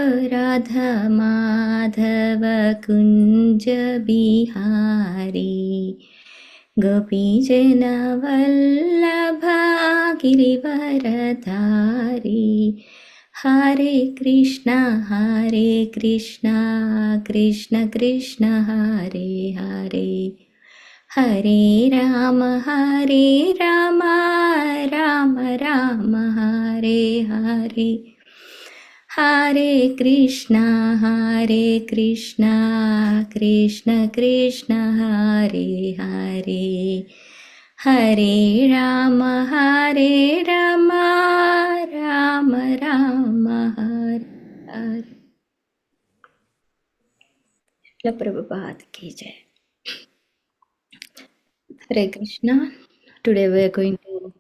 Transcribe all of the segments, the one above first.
राधा माधव कुञ्ज बिहारी गोपीजनवल्लभा गिरिवरधारी हरे कृष्ण कृष्ण कृष्ण हरे हरे हरे राम राम राम हरे हरे हरे कृष्ण कृष्ण कृष्ण हरे हरे हरे राम राम राम हरे हरे। श्रील प्रभुपाद की जय। Hare Krishna. Today we are going to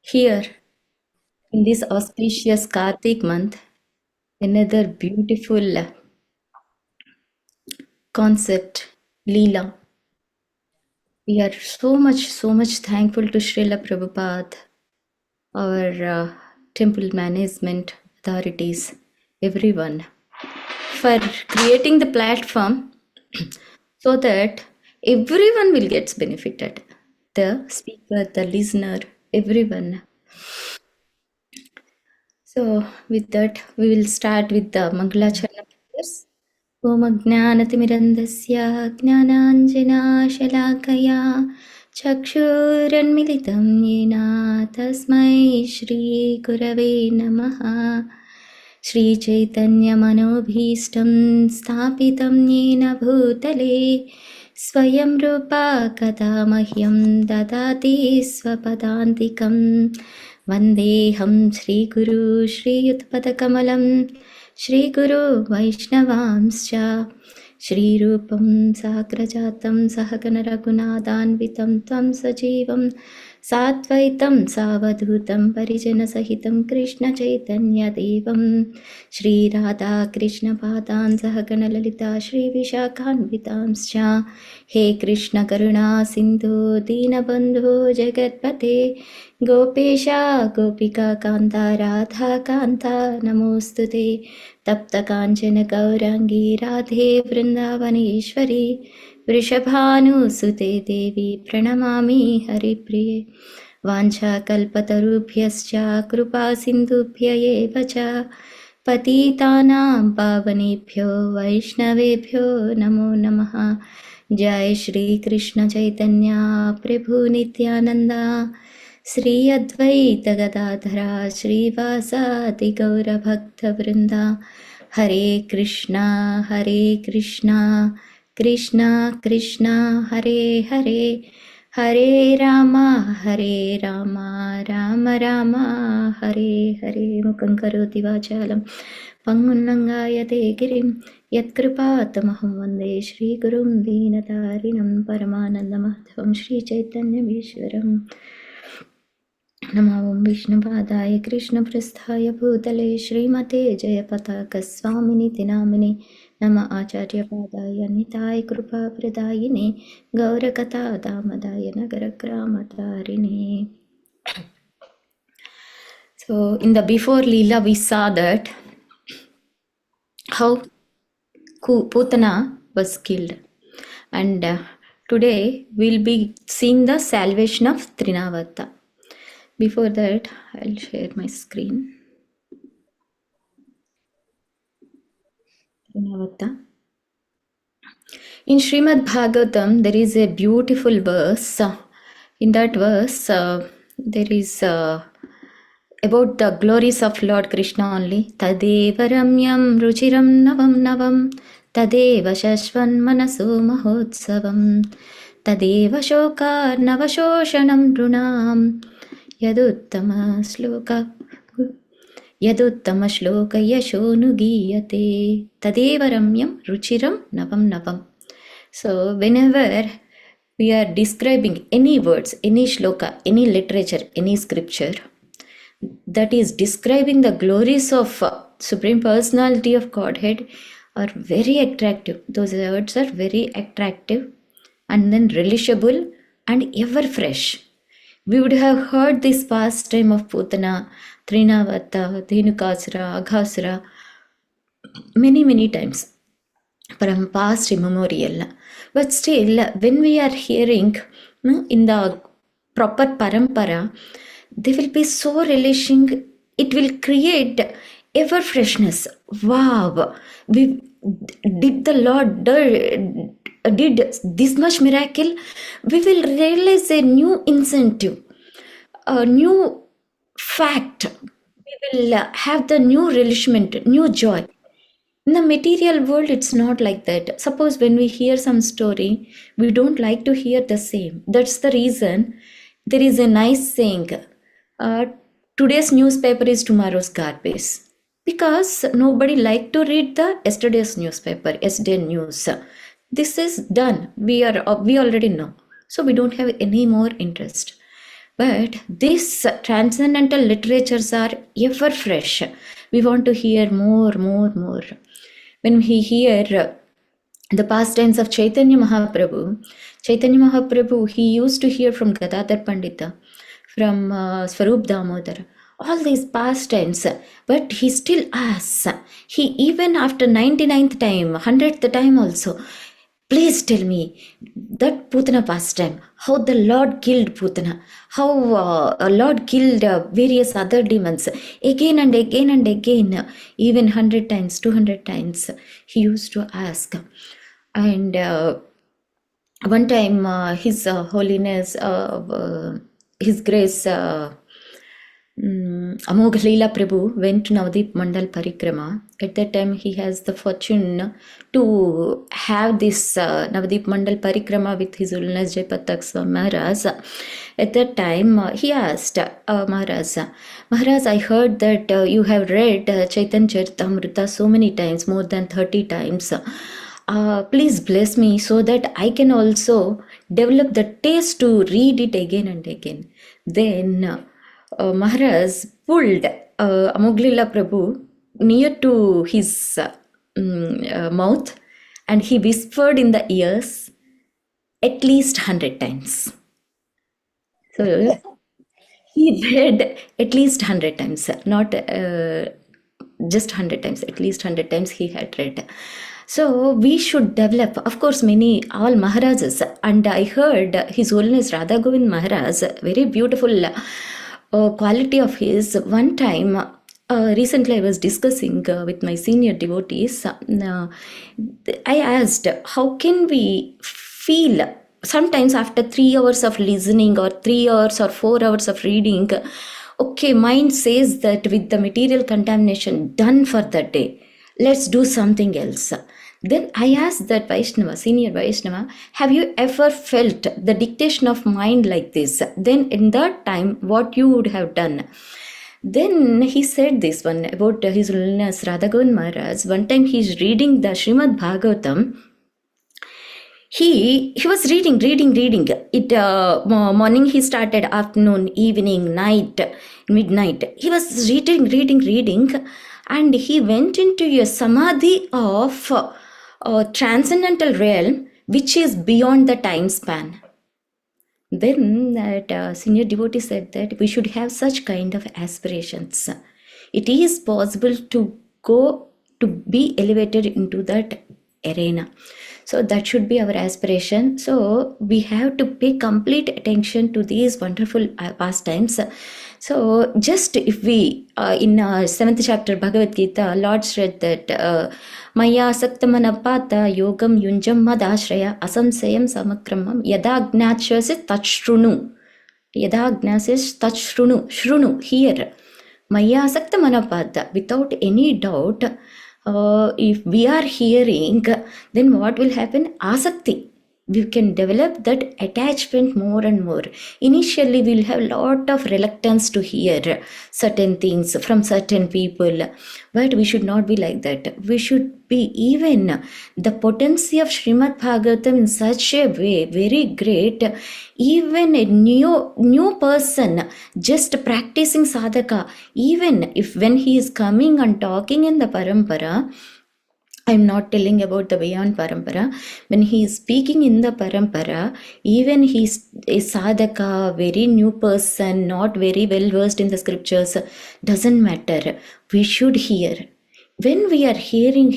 hear in this auspicious Karthik month another beautiful concept, Leela. We are so much thankful to Srila Prabhupada, our temple management authorities, everyone, for creating the platform so that everyone will get benefited. The speaker, the listener, everyone. So with that, we will start with the Mangalacharana prayers. ॐ अज्ञानतिमिरन्धस्य ज्ञानाञ्जनाशलाकया चक्षुरुन्मिलितं येन तस्मै श्रीगुरवे नमः। श्रीचैतन्यमनोभीष्टं स्थापितं येन भूतले स्वयं रूपा कदा मह्यं ददाति स्वपदान्तिकं। वन्देऽहं श्रीगुरु श्रीयुतपदकमलं श्रीगुरो वैष्णवांश्च श्रीरूपं साग्रजातं सहगणरघुनाथान्वितं तं सजीवं साद्वैतं सावधूतं परिजनसहितं कृष्णचैतन्यदेवं श्रीराधाकृष्णपादान् सहगणललिता श्रीविशाखान्वितांश्च। हे कृष्ण करुणा सिन्धो दीनबन्धो जगत्पते गोपेशा गोपिका कान्ता राधा कान्ता नमोऽस्तु ते। तप्तकाञ्चन गौराङ्गी राधे वृन्दावनेश्वरी वृषभानुसुते देवी प्रणमामि हरिप्रिये। वाञ्छाकल्पतरुभ्यश्च कृपासिन्धुभ्य एव च पतितानां पावनेभ्यो वैष्णवेभ्यो नमो नमः। जय श्री कृष्ण चैतन्य प्रभु नित्यानंद श्री अद्वैत गदाधरा श्रीवासादि गौरभक्तवृंदा। हरे कृष्णा कृष्णा कृष्णा हरे हरे हरे राम राम राम हरे हरे। मुखं करोति वाचालं पङ्गुल्लङ्घयते गिरिं यत्कृपातमहं वन्दे श्रीगुरुं दीनतारिणं परमानन्दमाधवं श्रीचैतन्यमीश्वरम्। नमो विष्णुपादाय कृष्णप्रस्थाय भूतले श्रीमते जयपताकस्वामिनिति नामिने नमः आचार्यपादाय Nitai कृपाप्रदायिने गौरकथा दामदाय नगरग्रामतारिणे। So in the before Leela we saw that how Putana was killed, and today we'll be seeing the salvation of Trinavarta. Before that, I'll share my screen. Trinavarta. In Srimad Bhagavatam, there is a beautiful verse. In that verse, there is about the glories of Lord Krishna only. Tadeva ramyam ruchiram navam navam tadeva shashvan manaso mahotsavam tadeva shokar navashoshanam drunam yaduttama sloka yashonugiyate tadeva ramyam ruchiram navam navam. So whenever we are describing any words, any shloka, any literature, any scripture that is describing the glories of Supreme Personality of Godhead are very attractive. Those words are very attractive and then relishable and ever fresh. We would have heard this pastime of Putana, Trinavarta, Dhenukasura, Aghasura many times from past immemorial. But still, when we are hearing in the proper parampara, they will be so relishing. It will create ever freshness. Wow, we did the Lord did this much miracle. We will realize a new incentive, a new fact. We will have the new relishment, new joy. In the material world, it's not like that. Suppose when we hear some story, we don't like to hear the same. That's the reason there is a nice saying, uh, today's newspaper is tomorrow's garbage. Because nobody like to read the yesterday's newspaper, yesterday news. This is done. We already know. So we don't have any more interest. But these transcendental literatures are ever fresh. We want to hear more, more, more. When we hear the pastimes of Chaitanya Mahaprabhu, he used to hear from Gadadhar Pandita, from Swarup Damodar, all these pastimes, but he still asks, he even after 99th time, 100th time also, please tell me that Putana pastime, how the Lord killed Putana, how Lord killed various other demons again and again and again, even 100 times, 200 times, he used to ask. And one time, His Holiness, His Grace, Amogh Leela Prabhu went to Navadip Mandal Parikrama. At that time, he has the fortune to have this Navadip Mandal Parikrama with His Holiness Jaipatak Swami Maharaj. At that time, he asked Maharaj, I heard that you have read Chaitanya Charitamrita so many times, more than 30 times. Please bless me so that I can also develop the taste to read it again and again. Then Maharaj pulled Amogh Leela Prabhu near to his mouth and he whispered in the ears at least 100 times. So he read at least 100 times, not just 100 times, at least 100 times he had read. So we should develop, of course, all Maharajas, and I heard His Holiness Radha Govind Maharaj, very beautiful quality of his. One time, recently I was discussing with my senior devotees, I asked, how can we feel sometimes after 3 hours of listening or 3 hours or 4 hours of reading, okay, mind says that with the material contamination done for the day, let's do something else. Then I asked that Vaishnava, senior Vaishnava, have you ever felt the dictation of mind like this? Then in that time, what you would have done? Then he said this one about His Holiness Radha Govind Maharaj. One time he's reading the Srimad Bhagavatam. He was reading it. Morning he started, afternoon, evening, night, midnight. He was reading, and he went into a samadhi of transcendental realm, which is beyond the time span. Then that senior devotee said that we should have such kind of aspirations. It is possible to go to be elevated into that arena. So that should be our aspiration. So we have to pay complete attention to these wonderful pastimes. So just if we, in 7th chapter Bhagavad Gita, Lord said that Maya Saktamanapata Yogam Yunjam Madashraya Asamsayam Samakramam Yadagnachyasit Tachrunu. Yadagnachyasit Tachrunu. Shrunu, here. Maya Saktamanapata, without any doubt, if we are hearing, then what will happen? Asakti. We can develop that attachment more and more. Initially, we'll have a lot of reluctance to hear certain things from certain people, but we should not be like that. We should be even the potency of Srimad Bhagavatam in such a way, very great. Even a new person just practicing sadhaka, even if when he is coming and talking in the parampara, I'm not telling about the beyond parampara. When he is speaking in the parampara, even he is a sadhaka, very new person, not very well versed in the scriptures, doesn't matter. We should hear. when we are hearing,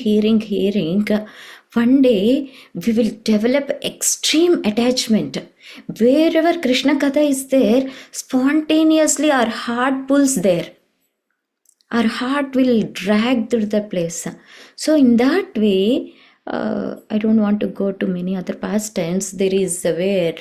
one day we will develop extreme attachment. Wherever Krishna Katha is there, spontaneously our heart pulls there. Our heart will drag through the place. So, in that way, I don't want to go to many other pastimes. There is where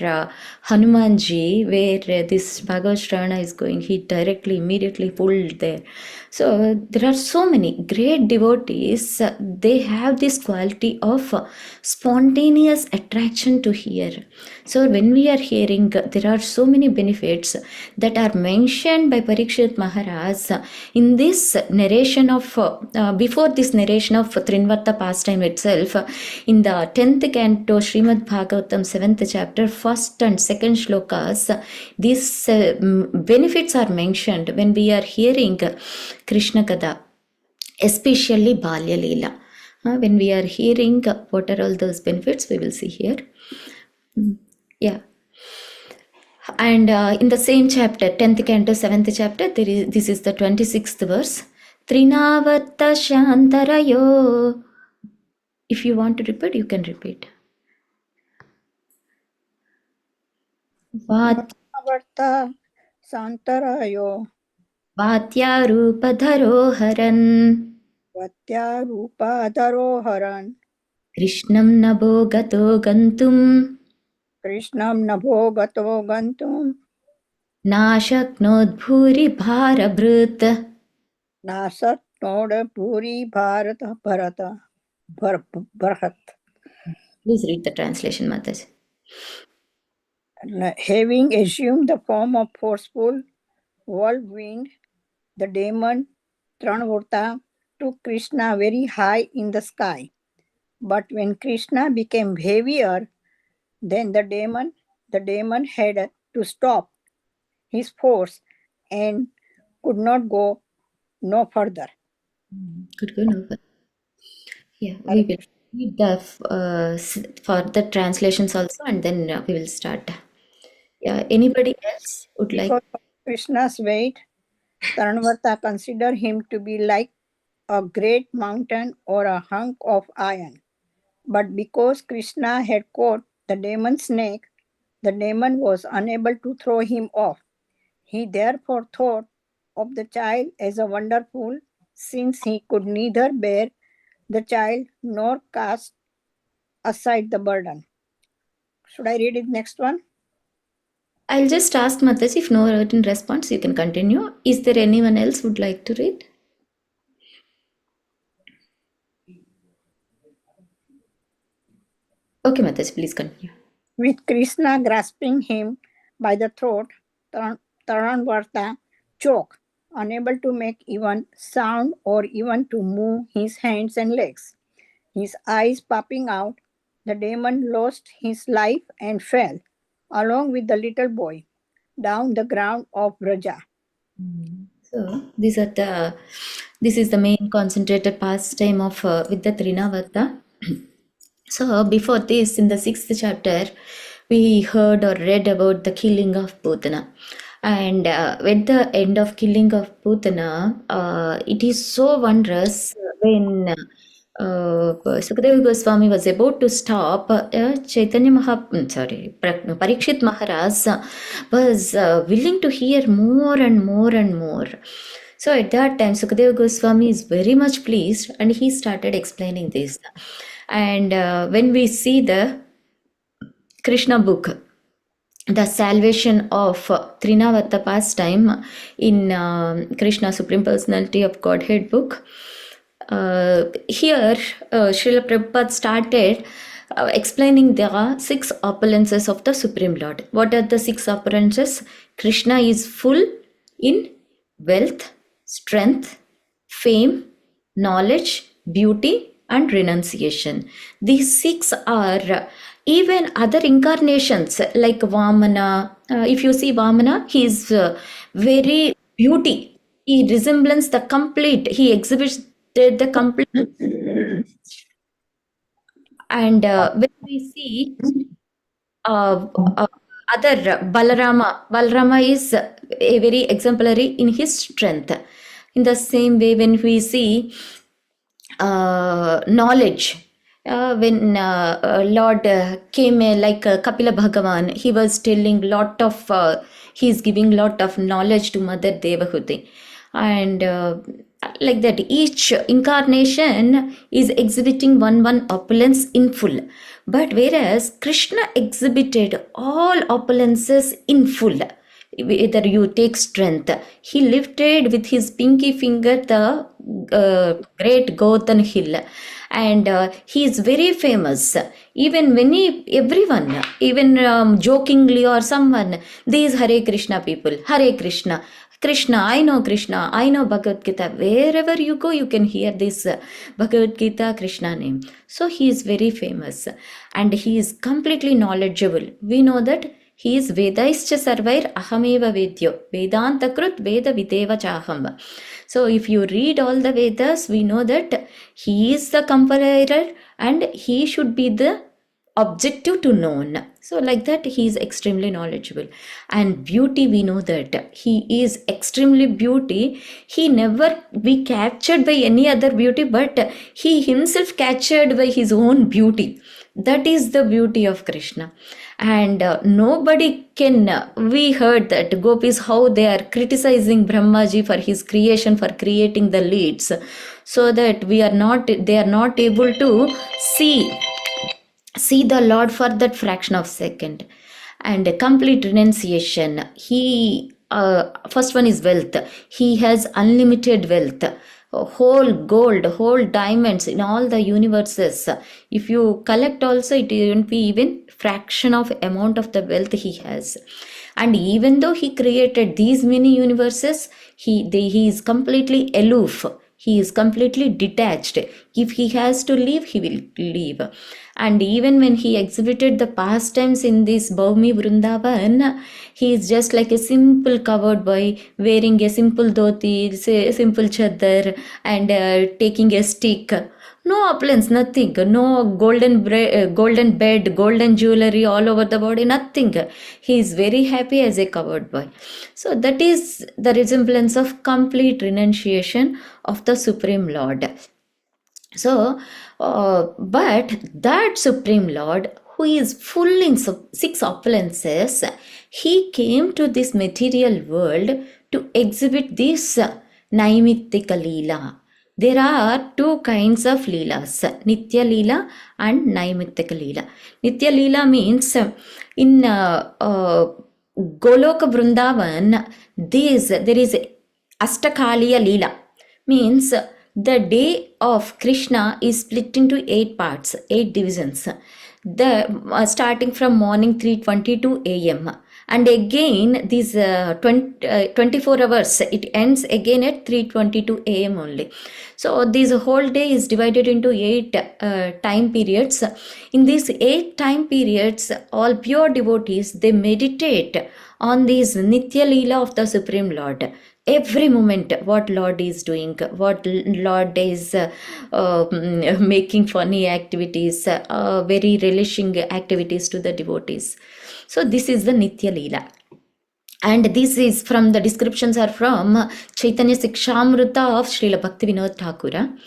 Hanumanji, where this Bhagavad Shravana is going, he directly, immediately pulled there. So, there are so many great devotees, they have this quality of spontaneous attraction to hear. So, when we are hearing, there are so many benefits that are mentioned by Parikshit Maharaj in this narration of, before this narration of Trinavarta pastime itself, in the 10th canto, Srimad Bhagavatam, 7th chapter, 1st and 2nd shlokas, these benefits are mentioned when we are hearing Krishna Kada, especially Balya Leela. When we are hearing what are all those benefits, we will see here. Yeah. And in the same chapter, 10th canto, 7th chapter, this is the 26th verse. Trinavarta Shantarayo. If you want to repeat, you can repeat. Trinavarta Santarayo Vatyarupadharoharan Vatyarupadharoharan Krishnam nabo gato gantum Krishnam nabho gato gantum Nashaknod bhuri bharabhrut. Nasat noda puri bharata bharata bharat. Please read the translation, Mataji. Having assumed the form of forceful whirlwind, the demon Trinavarta took Krishna very high in the sky. But when Krishna became heavier, then the demon had to stop his force and could not go no further. Could go no. Yeah, Hare we will Krishna. read the for the translations also, and then we will start. Yeah, anybody else would like? Because of Krishna's weight, Trinavarta considered him to be like a great mountain or a hunk of iron. But because Krishna had caught the demon's snake, the demon was unable to throw him off. He therefore thought of the child as a wonderful, since he could neither bear the child nor cast aside the burden. Should I read it next one? I'll just ask Mataji, if no written response, you can continue. Is there anyone else would like to read? Okay, Mataji, please continue. With Krishna grasping him by the throat, Taranvarta choked, unable to make even sound or even to move his hands and legs. His eyes popping out, the demon lost his life and fell, along with the little boy, down the ground of Braja. So this is the main concentrated pastime of with the Trinavarta. So before this, in the 6th chapter, we heard or read about the killing of Putana. And with the end of killing of Putana, it is so wondrous when Sukadeva Goswami was about to stop. Parikshit Maharaj was willing to hear more and more and more. So at that time, Sukadeva Goswami is very much pleased and he started explaining this. And when we see the Krishna book, the salvation of Trinavarta pastime in Krishna Supreme Personality of Godhead book, here Srila Prabhupada started explaining the 6 opulences of the Supreme Lord. What are the 6 opulences? Krishna is full in wealth, strength, fame, knowledge, beauty, and renunciation. These 6 are even other incarnations like Vamana. If you see Vamana, he is very beauty. He resembles the complete. He exhibits the complete. And when we see uh, uh, other Balarama is a very exemplary in his strength. In the same way, when we see knowledge. When Lord came like Kapila Bhagavan, he was telling lot of, he is giving lot of knowledge to Mother Devahuti. And like that, each incarnation is exhibiting one opulence in full. But whereas Krishna exhibited all opulences in full, whether you take strength, he lifted with his pinky finger the great Gotan hill, and he is very famous. Even many, everyone, even jokingly or someone, these Hare Krishna people, Hare Krishna, Krishna, I know Bhagavad Gita. Wherever you go, you can hear this Bhagavad Gita, Krishna name. So he is very famous and he is completely knowledgeable. We know that he is Vedaischa Sarvair Ahameva Vedyo. Vedanta Krut Veda Videva Chaham. So if you read all the Vedas, we know that he is the compiler and he should be the objective to known. So like that, he is extremely knowledgeable. And beauty, we know that he is extremely beauty. He never be captured by any other beauty, but he himself captured by his own beauty. That is the beauty of Krishna. And nobody can, we heard that gopis, how they are criticizing Brahmaji for his creation, for creating the leads, so that they are not able to see the Lord for that fraction of second. And complete renunciation. He first one is wealth. He has unlimited wealth, whole gold, whole diamonds in all the universes. If you collect also, it won't be even fraction of amount of the wealth he has. And even though he created these many universes, he is completely aloof. He is completely detached. If he has to leave, he will leave. And even when he exhibited the pastimes in this Bhaumi Vrindavan, he is just like a simple covered boy wearing a simple dhoti, a simple chadar, and taking a stick. No opulence, nothing. No golden bed, golden jewelry all over the body, nothing. He is very happy as a covered boy. So that is the resemblance of complete renunciation of the Supreme Lord. So, but that Supreme Lord, who is full in six opulences, he came to this material world to exhibit this Naimittika Leela. There are two kinds of Leelas, Nitya Leela and Naimittika Leela. Nitya Leela means in Goloka Vrindavan, there is Astakaliya Leela, means the day of Krishna is split into 8 parts, 8 divisions. Starting from morning 3:22 a.m. and again these 24 hours, it ends again at 3:22 a.m. only. So this whole day is divided into 8 time periods. In these 8 time periods, all pure devotees, they meditate on this Nitya Leela of the Supreme Lord. Every moment, what Lord is doing, what Lord is making funny activities, very relishing activities to the devotees. So this is the Nitya Leela. And this is from, the descriptions are from Chaitanya Sikshamrita of Srila Bhaktivinoda Thakura.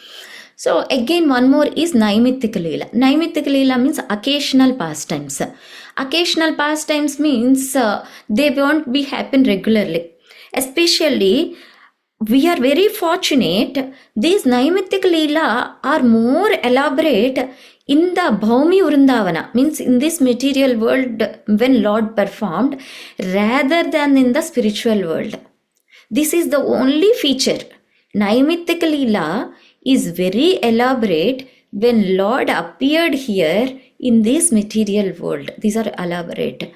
So again, one more is Naimittika Leela. Naimittika Leela means occasional pastimes. Occasional pastimes means they won't be happen regularly. Especially, we are very fortunate, these Naimittika Leela are more elaborate in the Bhaumi Vrindavana, means in this material world when Lord performed, rather than in the spiritual world. This is the only feature. Naimittika Leela is very elaborate when Lord appeared here in this material world. These are elaborate.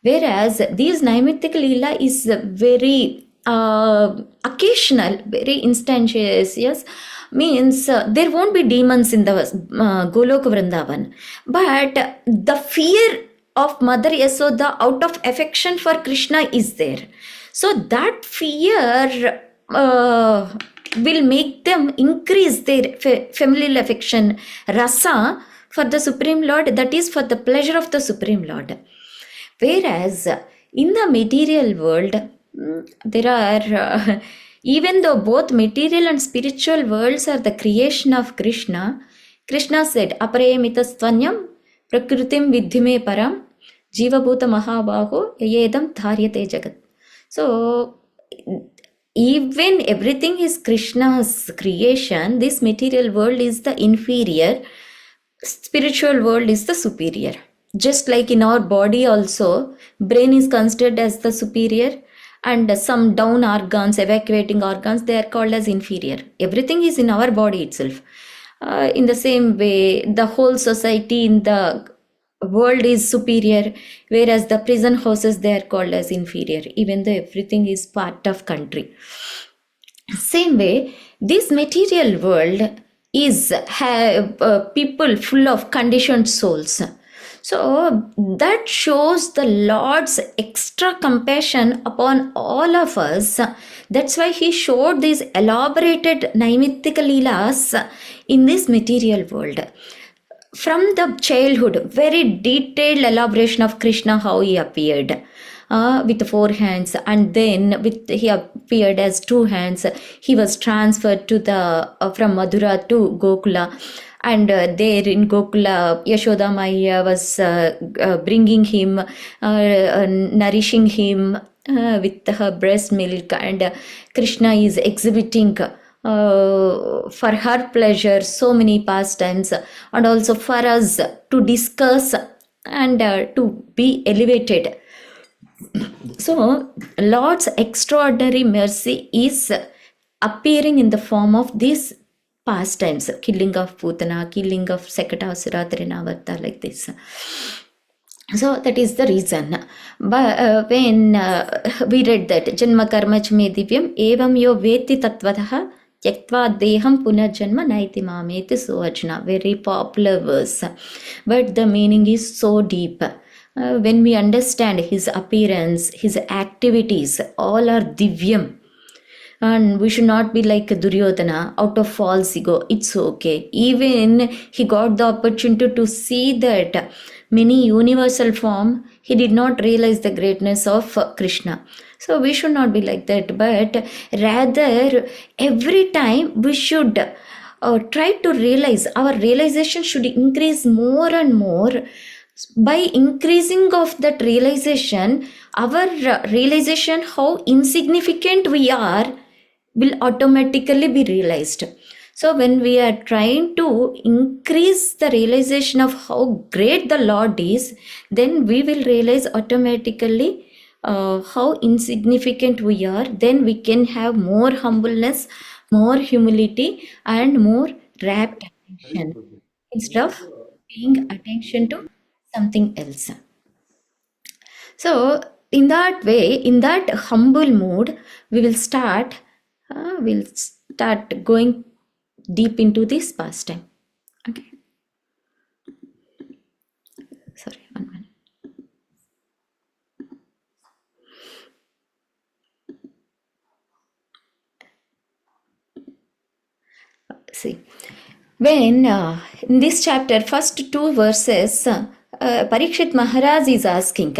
Whereas this Naimittika Leela is very occasional, very instantaneous, yes, means there won't be demons in the Goloka Vrindavan. But the fear of Mother Yasoda out of affection for Krishna is there. So that fear will make them increase their familial affection, rasa, for the Supreme Lord, that is for the pleasure of the Supreme Lord. Whereas in the material world, there are Even though both material and spiritual worlds are the creation of Krishna, Krishna said, Aparayamitastvanyam prakritim vidhime param jivabhuta mahabaho yedam dharyate jagat. So, even everything is Krishna's creation, this material world is the inferior, spiritual world is the superior. Just like in our body also, brain is considered as the superior, and some down organs, evacuating organs, they are called as inferior. Everything is in our body itself. In the same way, the whole society in the world is superior, whereas the prison houses, they are called as inferior, even though everything is part of country. Same way, this material world is people full of conditioned souls. So that shows the Lord's extra compassion upon all of us. That's why he showed these elaborated Naimittika Leelas in this material world. From the childhood, very detailed elaboration of Krishna, how he appeared. With 4 hands, and then he appeared as 2 hands. He was transferred to the from Madhura to Gokula, and there in Gokula, Yashoda Maya was bringing him, nourishing him with her breast milk, and Krishna is exhibiting for her pleasure so many pastimes, and also for us to discuss and to be elevated. So, Lord's extraordinary mercy is appearing in the form of these pastimes, killing of Putana, killing of Sekatasura, Trinavarta, like this. So that is the reason. But when we read that Janma Karma Chme Divyam Evam Yo Veti Tatvataha Tyaktva Deham Punarjanma Naiti Mameti Suajna, very popular verse. But the meaning is so deep. When we understand his appearance, his activities, all are divyam. And we should not be like Duryodhana, out of false ego. It's okay. Even he got the opportunity to see that many universal form, he did not realize the greatness of Krishna. So we should not be like that, but rather every time we should try to realize, our realization should increase more and more. By increasing of that realization, our realization how insignificant we are will automatically be realized. So when we are trying to increase the realization of how great the Lord is, then we will realize automatically how insignificant we are. Then we can have more humbleness, more humility, and more rapt attention instead of paying attention to something else. So in that way, in that humble mood, we'll start going deep into this pastime. Okay. Sorry, 1 minute. See, when in this chapter, first 2 verses, Parikshit Maharaj is asking,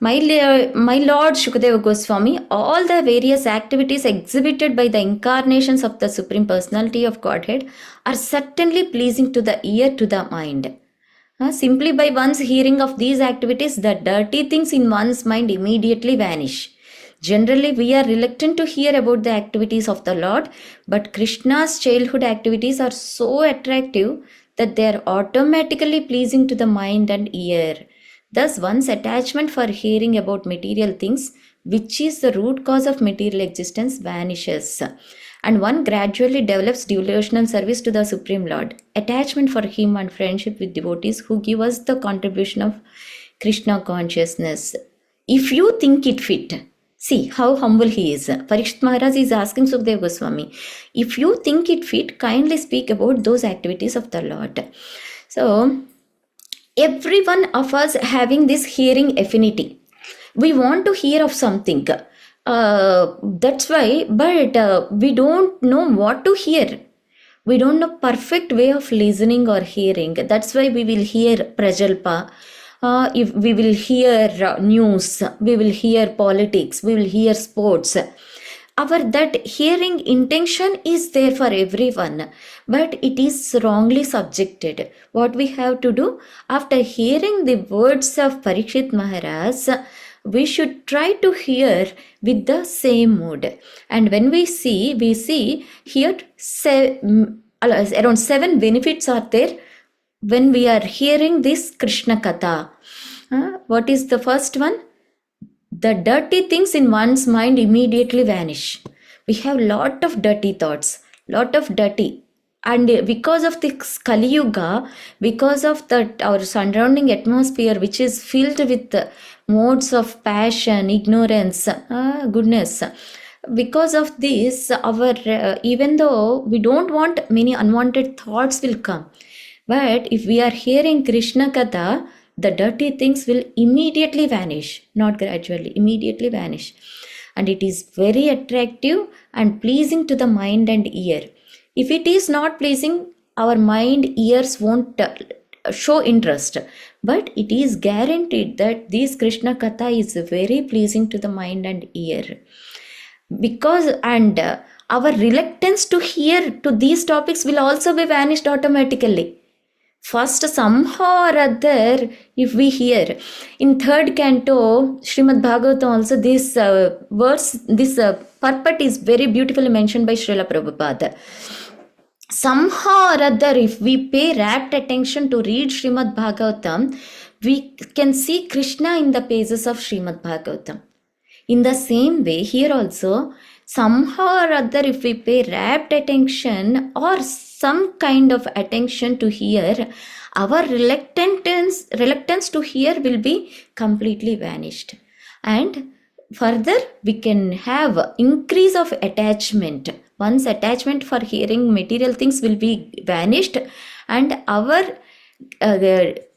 my Lord Shukadeva Goswami, all the various activities exhibited by the incarnations of the Supreme Personality of Godhead are certainly pleasing to the ear, to the mind. Simply by one's hearing of these activities, the dirty things in one's mind immediately vanish. Generally, we are reluctant to hear about the activities of the Lord, but Krishna's childhood activities are so attractive that they are automatically pleasing to the mind and ear. Thus, one's attachment for hearing about material things, which is the root cause of material existence, vanishes. And one gradually develops devotional service to the Supreme Lord, attachment for him and friendship with devotees who give us the contribution of Krishna consciousness. If you think it fit, see how humble he is. Parikshit Maharaj is asking Sukadeva Goswami, if you think it fit, kindly speak about those activities of the Lord. So, every one of us having this hearing affinity. We want to hear of something. That's why, but we don't know what to hear. We don't know perfect way of listening or hearing. That's why we will hear Prajalpa. If we will hear news, we will hear politics, we will hear sports. our that hearing intention is there for everyone, but it is wrongly subjected. What we have to do, after hearing the words of Parikshit Maharaj, we should try to hear with the same mood. And when we see here around 7 benefits are there when we are hearing this Krishna Katha. What is the first one? The dirty things in one's mind immediately vanish. We have lot of dirty thoughts, lot of dirty, and because of this Kali Yuga, because of that our surrounding atmosphere which is filled with modes of passion, ignorance, goodness, because of this our even though we don't want, many unwanted thoughts will come, but if we are hearing Krishna Katha, the dirty things will immediately vanish, not gradually, immediately vanish. And it is very attractive and pleasing to the mind and ear. If it is not pleasing, our mind, ears won't show interest. But it is guaranteed that this Krishna Katha is very pleasing to the mind and ear. Because, and our reluctance to hear to these topics will also be vanished automatically. First, somehow or other, if we hear in third canto Srimad Bhagavatam also, this verse, this purport is very beautifully mentioned by Srila Prabhupada. Somehow or other, if we pay rapt attention to read Srimad Bhagavatam, we can see Krishna in the pages of Srimad Bhagavatam. In the same way, here also, somehow or other, if we pay rapt attention or some kind of attention to hear, our reluctance to hear will be completely vanished. And further, we can have increase of attachment. Once attachment for hearing material things will be vanished, and our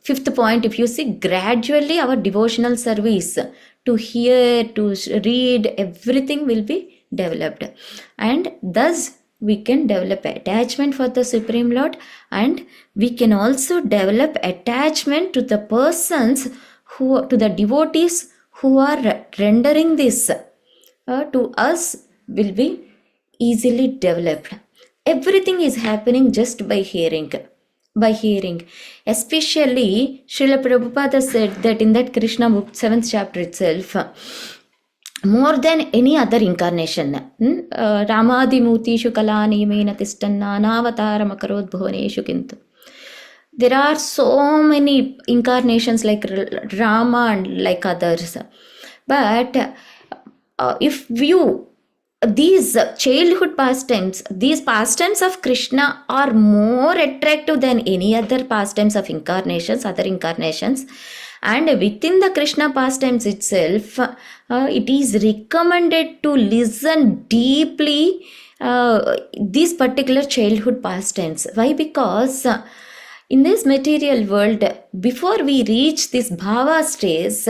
fifth point, if you see, gradually our devotional service to hear, to read, everything will be developed, and thus we can develop attachment for the Supreme Lord, and we can also develop attachment to the persons who, to the devotees who are rendering this to us, will be easily developed. Everything is happening just by hearing. By hearing, especially Srila Prabhupada said that in that Krishna book, 7th chapter itself, more than any other incarnation, Ramadimutishu Kalanimena Tistanna Navataram Akarod Bhuvaneshu Kintu. There are so many incarnations like Rama and like others. But if you these childhood pastimes, these pastimes of Krishna are more attractive than any other pastimes of incarnations, other incarnations. And within the Krishna pastimes itself, it is recommended to listen deeply these particular childhood pastimes. Why? Because in this material world, before we reach this bhava stage,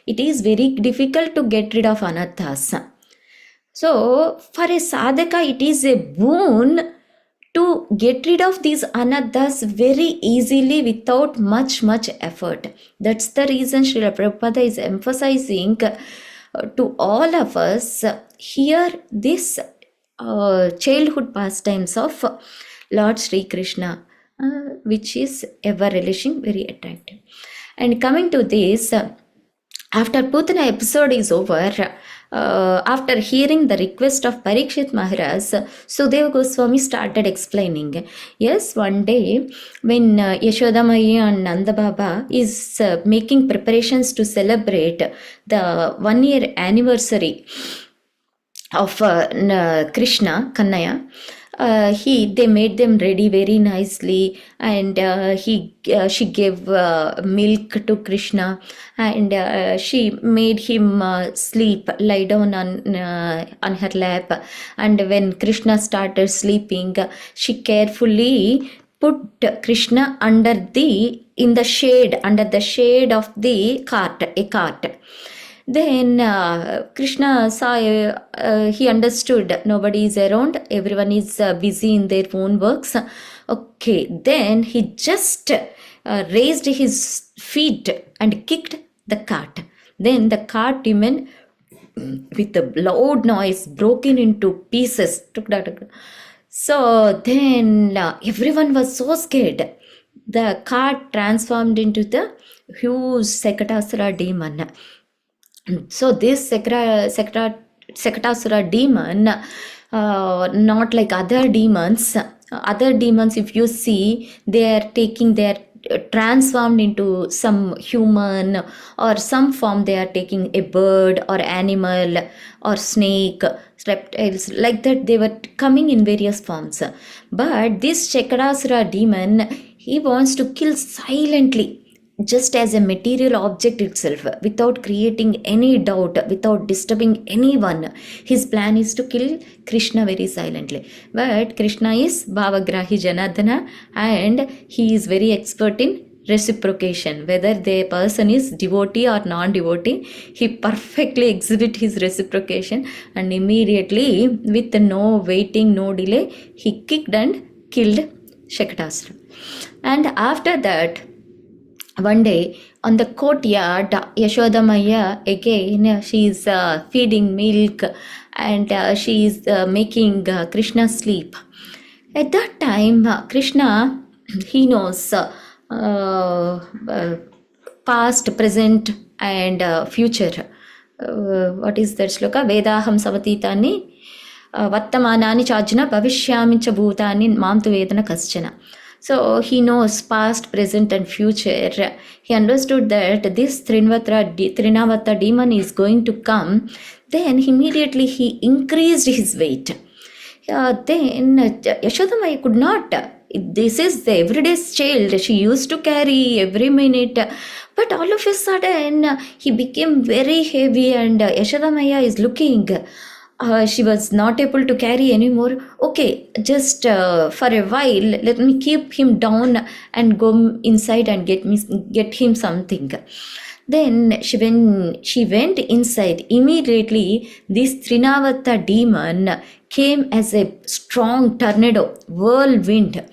it is very difficult to get rid of anathas. So for a sadhaka, it is a boon to get rid of these anathas very easily without much effort. That's the reason Srila Prabhupada is emphasizing to all of us here this childhood pastimes of Lord Sri Krishna, which is ever relishing, very attractive. And coming to this, after Putana episode is over, after hearing the request of Parikshit Maharaj, Sudeva Goswami started explaining. Yes, one day when Yashoda Maya and Nanda Baba is making preparations to celebrate the 1-year anniversary of Krishna, Kannaya, they made them ready very nicely, and she gave milk to Krishna, and she made him sleep, lie down on her lap. And when Krishna started sleeping, she carefully put Krishna under the shade of the cart, a cart. Then Krishna saw, he understood nobody is around, everyone is busy in their own works. Okay, then he just raised his feet and kicked the cart. Then the cart women with a loud noise, broken into pieces. So then everyone was so scared. The cart transformed into the huge Sekatasura demon. So this Sekatasura demon, not like other demons. Other demons, if you see, they are taking their transformed into some human or some form. They are taking a bird or animal or snake, reptiles, like that. They were coming in various forms. But this Chakradasura demon, he wants to kill silently, just as a material object itself, without creating any doubt, without disturbing anyone. His plan is to kill Krishna very silently. But Krishna is Bhavagrahi Janardana, and he is very expert in reciprocation. Whether the person is devotee or non-devotee, he perfectly exhibit his reciprocation, and immediately, with no waiting, no delay, he kicked and killed Shakatasura. And after that, one day on the courtyard, Yashoda Maya again, she is feeding milk, and she is making Krishna sleep. At that time, Krishna, he knows past, present, and future. What is that shloka? Vedaham savatitani vartamanani chajna bhavishyami cha bhutani mam tu vedana kaschana. So he knows past, present, and future. He understood that this Trinavarta demon is going to come. Then immediately he increased his weight. Then Yashodamaya could not. This is the everyday child. She used to carry every minute. But all of a sudden, he became very heavy, and Yashodamaya is looking. She was not able to carry anymore. Okay, just for a while, let me keep him down and go inside and get him something. Then she went inside. Immediately, this Trinavarta demon came as a strong tornado, whirlwind.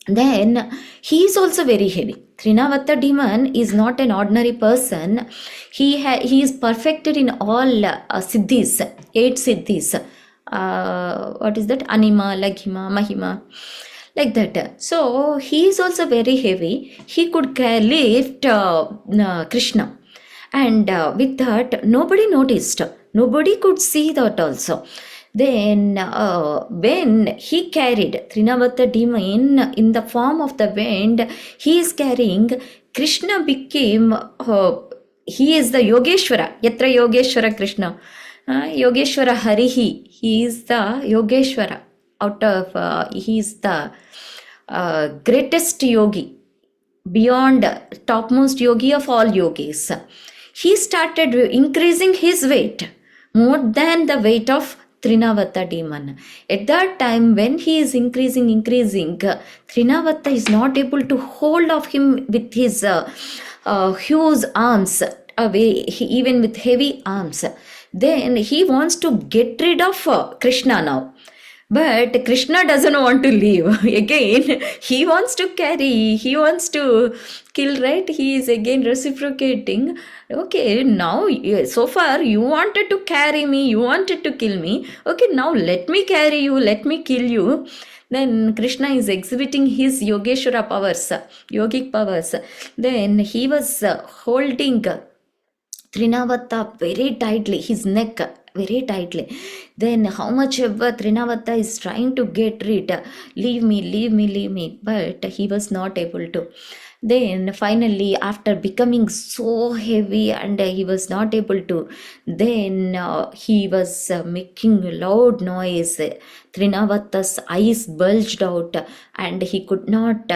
Then he is also very heavy. Trinavarta demon is not an ordinary person. He is perfected in all siddhis, 8 siddhis. What is that? Anima, Laghima, Mahima, like that. So he is also very heavy. He could lift Krishna, and with that nobody noticed. Nobody could see that also. Then when he carried Trinavarta demon in the form of the wind, he is carrying, Krishna became, he is the Yogeshwara. Yatra Yogeshwara Krishna. Yogeshwara Harihi. He is the Yogeshwara. He is the greatest yogi, beyond topmost yogi of all yogis. He started increasing his weight more than the weight of Trinavarta demon. At that time, when he is increasing, Trinavarta is not able to hold off him with his huge arms, even with heavy arms. Then he wants to get rid of Krishna now. But Krishna doesn't want to leave. Again, he wants to carry, he wants to kill, right? He is again reciprocating. Okay, now, so far you wanted to carry me, you wanted to kill me. Okay, now let me carry you, let me kill you. Then Krishna is exhibiting his Yogeshwara powers, yogic powers. Then he was holding Trinavarta very tightly, his neck very tightly. Then how much ever Trinavarta is trying to get rid, leave me, but he was not able to. Then finally, after becoming so heavy and he was not able to, then he was making loud noise. Trinavarta's eyes bulged out and he could not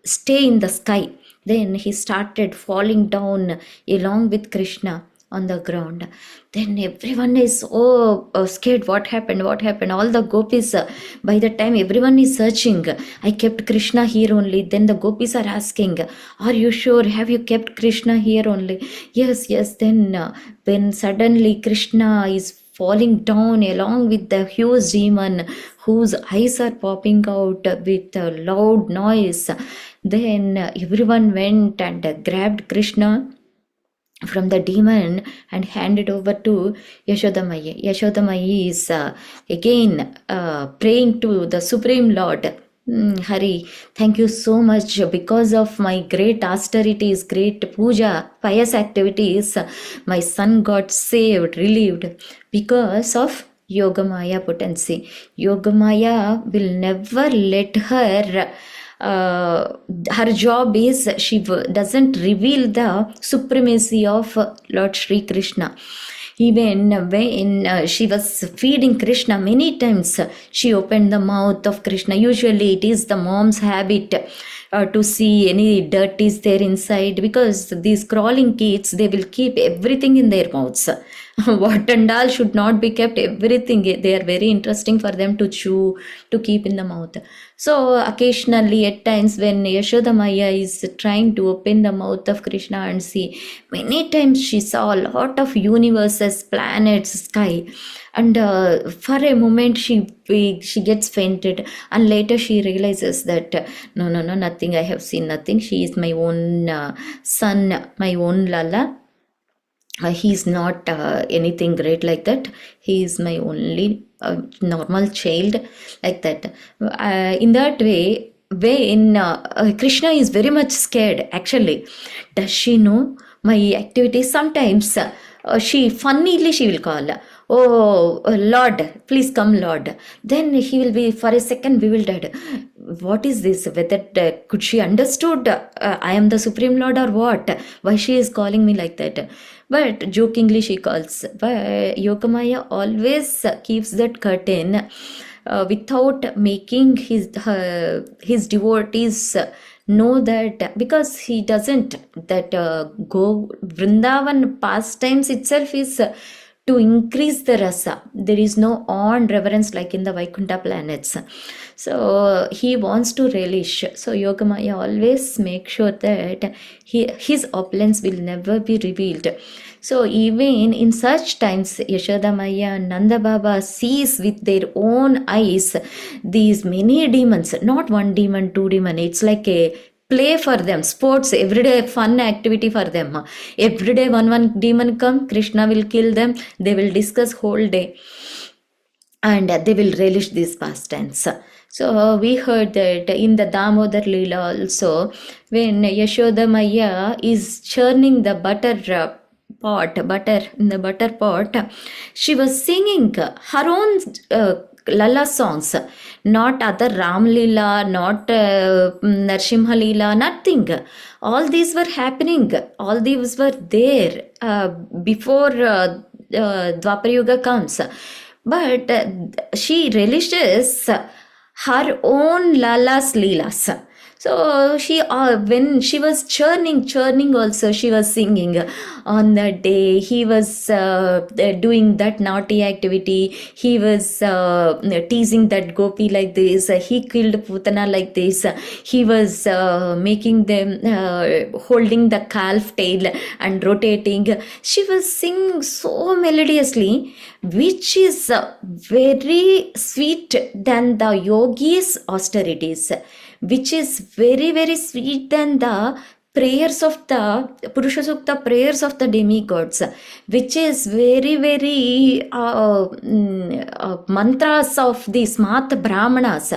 stay in the sky. Then he started falling down along with Krishna on the ground. Then everyone is so scared. What happened? All the gopis, by the time everyone is searching, I kept Krishna here only. Then the gopis are asking, are you sure? Have you kept Krishna here only? Yes. Then when suddenly Krishna is falling down along with the huge demon whose eyes are popping out with a loud noise, then everyone went and grabbed Krishna from the demon and hand it over to Yashodamayi. Yashodamayi is again praying to the Supreme Lord. Hari, thank you so much. Because of my great austerities, great puja, pious activities, my son got saved, relieved because of Yogamaya potency. Yogamaya will never let her her job is she doesn't reveal the supremacy of Lord Sri Krishna. Even when she was feeding Krishna, many times she opened the mouth of Krishna. Usually it is the mom's habit to see any dirt is there inside, because these crawling kids, they will keep everything in their mouths. What and all should not be kept, everything, they are very interesting for them to chew, to keep in the mouth. So occasionally at times when Yashoda Maya is trying to open the mouth of Krishna and see, many times she saw a lot of universes, planets, sky, and for a moment she gets fainted, and later she realizes that no, nothing, I have seen nothing, she is my own son, my own Lala. He's not anything great like that. He is my only normal child, like that. In that way, when Krishna is very much scared, actually. Does she know my activities? Sometimes she funnily she will call, oh Lord, please come, Lord. Then he will be for a second bewildered. What is this? Whether could she understood I am the Supreme Lord or what? Why she is calling me like that? But jokingly she calls. But Yogamaya always keeps that curtain without making his devotees know that, because he doesn't that go Vrindavan pastimes itself is to increase the rasa. There is no awe and reverence like in the Vaikuntha planets. So he wants to relish. So Yogamaya always makes sure that his opulence will never be revealed. So even in such times, Yashoda Maya and Nanda Baba sees with their own eyes these many demons, not one demon, two demon. It's like a play for them, sports, everyday fun activity for them. Every day one demon come, Krishna will kill them, they will discuss whole day, and they will relish these pastimes. So we heard that in the Damodar Leela also, when Yashoda Maya is churning the butter in the butter pot, she was singing her own Lala songs, not other Ram Leela, not Narsimha Leela, nothing. All these were happening, all these were there before Dwapar Yuga comes. But she relishes her own Lala's Leelas. So she, when she was churning also, she was singing. On that day, he was doing that naughty activity. He was teasing that gopi like this. He killed Putana like this. He was making them holding the calf tail and rotating. She was singing so melodiously, which is very sweet than the yogi's austerities, which is very, very sweet than the prayers of the Purusha Sukta, prayers of the demigods, which is very, very mantras of the Smart Brahmanas,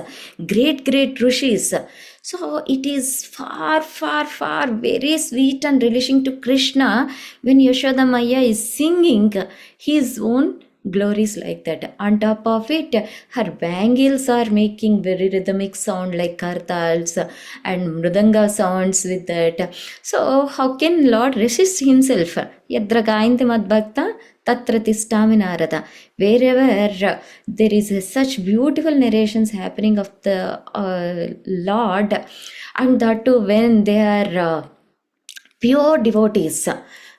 great rishis. So it is far, very sweet and relishing to Krishna when Yashoda Maya is singing his own glories like that. On top of it, her bangles are making very rhythmic sound like kartals and mridanga sounds with that. So how can Lord resist himself? Yadra gayanti madbhakta tatra tishtami narada. Wherever there is such beautiful narrations happening of the Lord, and that too when they are pure devotees.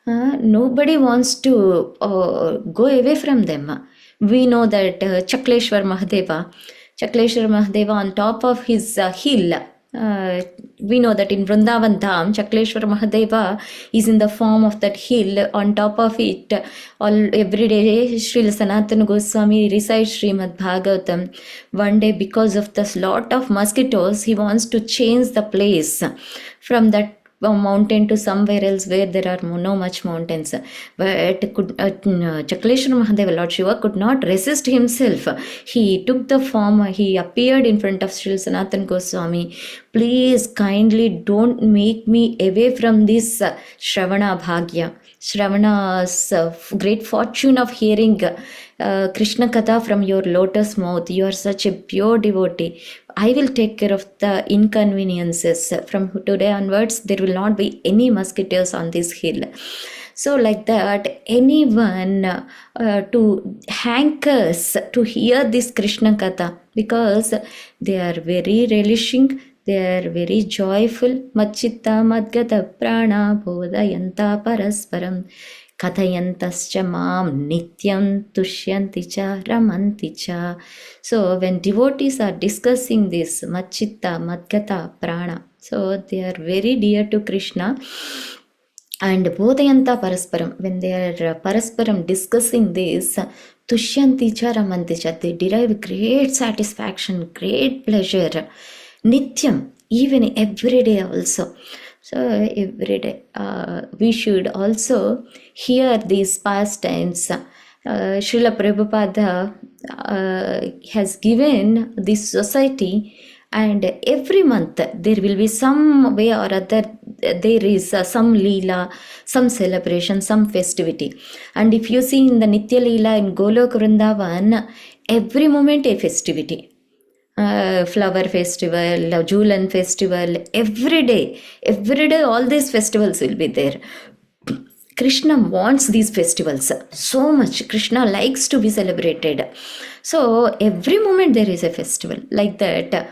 Nobody wants to go away from them. We know that Chakleshwar Mahadeva on top of his hill. We know that in Vrindavan Dham, Chakleshwar Mahadeva is in the form of that hill. On top of it, every day Srila Sanatana Goswami recites Srimad Bhagavatam. One day, because of the lot of mosquitoes, he wants to change the place from that mountain to somewhere else where there are no much mountains. But Chakleshwar Mahadeva, Lord Shiva, could not resist himself. He took the form, he appeared in front of Sri Sanatan Goswami. Please kindly don't make me away from this Shravana Bhagya. Shravana's great fortune of hearing Krishna Katha from your lotus mouth. You are such a pure devotee. I will take care of the inconveniences. From today onwards, there will not be any mosquitoes on this hill. So, like that, anyone to hankers to hear this Krishna Katha, because they are very relishing, they are very joyful. Machitta madgata prana bodhayanta parasparam kathayantascha mam nityam tushyanti cha ramanti cha. So when devotees are discussing this machitta madgata prana, so they are very dear to Krishna. And bodhayanta parasparam, when they are parasparam discussing this, tushyanti cha ramanti cha, they derive great satisfaction, great pleasure. Nityam, even every day also. So every day we should also hear these pastimes. Srila Prabhupada has given this society, and every month there will be some way or other, there is some leela, some celebration, some festivity. And if you see in the Nitya Leela in Golok Vrindavan, every moment a festivity. Flower festival, Julan festival, every day all these festivals will be there. Krishna wants these festivals so much. Krishna likes to be celebrated. So every moment there is a festival. Like that,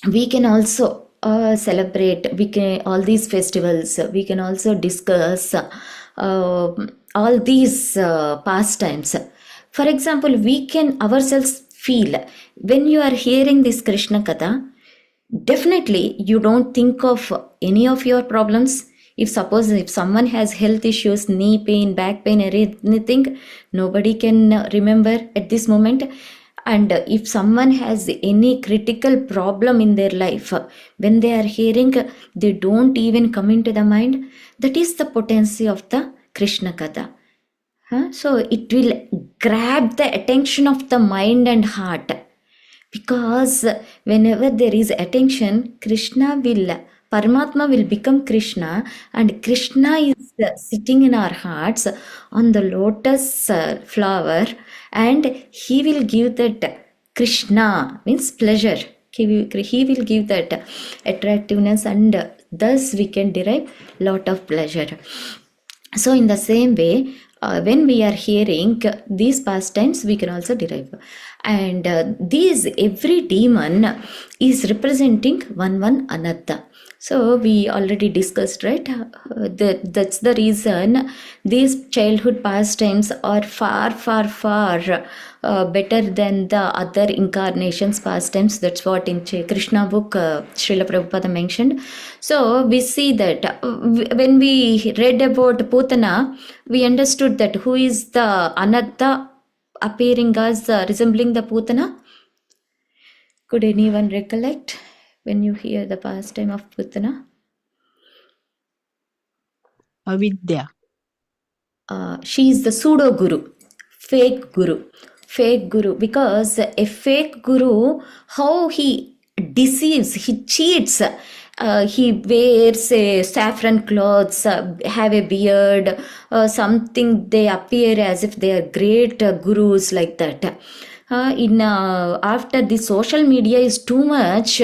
we can also celebrate, we can all these festivals, we can also discuss all these pastimes. For example, we can ourselves feel, when you are hearing this Krishna Katha, definitely you don't think of any of your problems. If suppose if someone has health issues, knee pain, back pain, anything, nobody can remember at this moment. And if someone has any critical problem in their life, when they are hearing, they don't even come into the mind. That is the potency of the Krishna Katha. So it will grab the attention of the mind and heart, because whenever there is attention, Paramatma will become Krishna, and Krishna is sitting in our hearts on the lotus flower, and he will give that Krishna, means pleasure. He will give that attractiveness, and thus we can derive lot of pleasure. So in the same way, when we are hearing these pastimes, we can also derive. And these, every demon is representing one anatta. So we already discussed, right? That's the reason these childhood pastimes are far better than the other incarnations pastimes. That's what in Krishna book Srila Prabhupada mentioned. So we see that when we read about Putana, we understood that who is the anatta appearing as resembling the Putana. Could anyone recollect when you hear the pastime of Putana? Avidya. She is the pseudo guru, fake guru, because a fake guru, how he deceives, he cheats. He wears saffron clothes, have a beard, something. They appear as if they are great gurus, like that. After the social media is too much,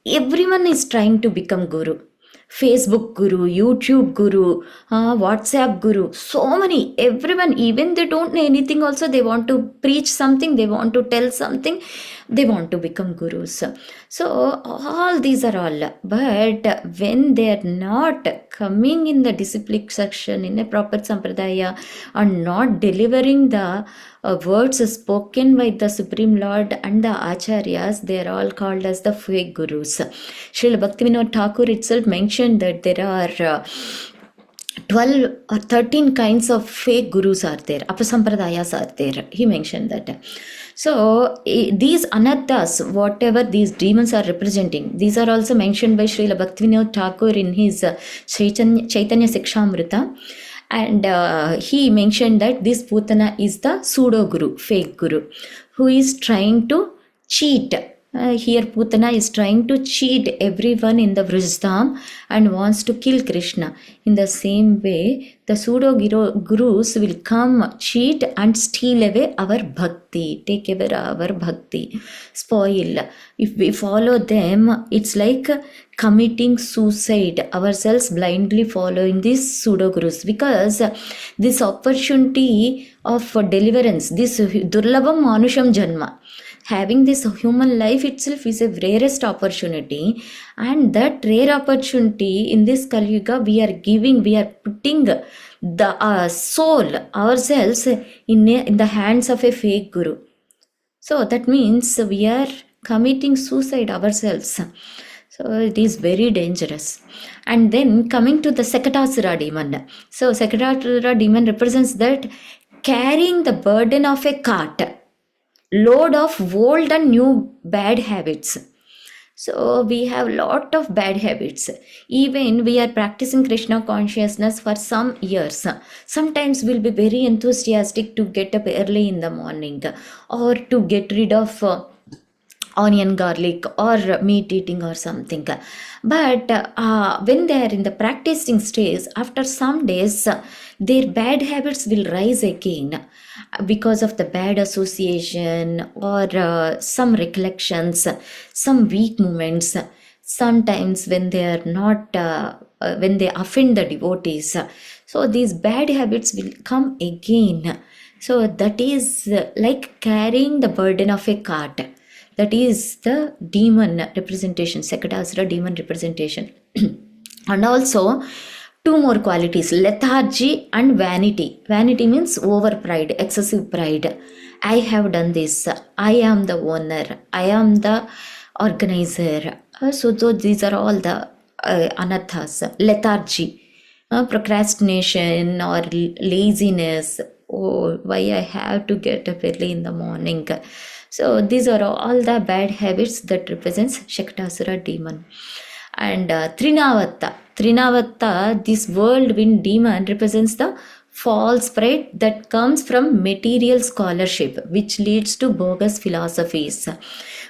everyone is trying to become guru. Facebook guru, YouTube guru, WhatsApp guru, so many, everyone, even they don't know anything also, they want to preach something, they want to tell something, they want to become gurus. So all these are all, but when they are not coming in the discipline section in a proper sampradaya, or not delivering the words spoken by the Supreme Lord and the Acharyas, they are all called as the fake gurus. Srila Bhaktivinoda Thakur itself mentioned that there are 12 or 13 kinds of fake gurus are there, apasampradayas are there. He mentioned that. So these anathas, whatever these demons are representing, these are also mentioned by Srila Bhaktivinoda Thakur in his Chaitanya Sikshamrita. And he mentioned that this Putana is the pseudo guru, fake guru, who is trying to cheat. Here Putana is trying to cheat everyone in the Vrajadham and wants to kill Krishna. In the same way, the pseudo gurus will come, cheat and steal away our bhakti, take away our bhakti, spoil. If we follow them, it's like committing suicide, ourselves blindly following these pseudo gurus, because this opportunity of deliverance, this durlabham manusham janma, having this human life itself is a rarest opportunity, and that rare opportunity in this Kali Yuga we are putting the soul, ourselves in the hands of a fake guru. So that means we are committing suicide ourselves. So it is very dangerous. And then coming to the Sekatasura demon. So Sekatasura demon represents that carrying the burden of a cart, load of old and new bad habits. So we have lot of bad habits. Even we are practicing Krishna consciousness for some years, sometimes we'll be very enthusiastic to get up early in the morning, or to get rid of onion, garlic, or meat eating or something. But when they are in the practicing stage, after some days their bad habits will rise again, because of the bad association or some recollections, some weak moments. Sometimes when they are not when they offend the devotees, so these bad habits will come again. So that is like carrying the burden of a cart. That is the demon representation, Sekatasura demon representation. And also two more qualities, lethargy and vanity. Vanity means over pride, excessive pride. I have done this, I am the owner, I am the organizer. So these are all the anathas. Lethargy, procrastination or laziness. Oh, why I have to get up early in the morning. So these are all the bad habits that represents Shaktasura demon. And Trinavarta, this whirlwind demon represents the false pride that comes from material scholarship, which leads to bogus philosophies.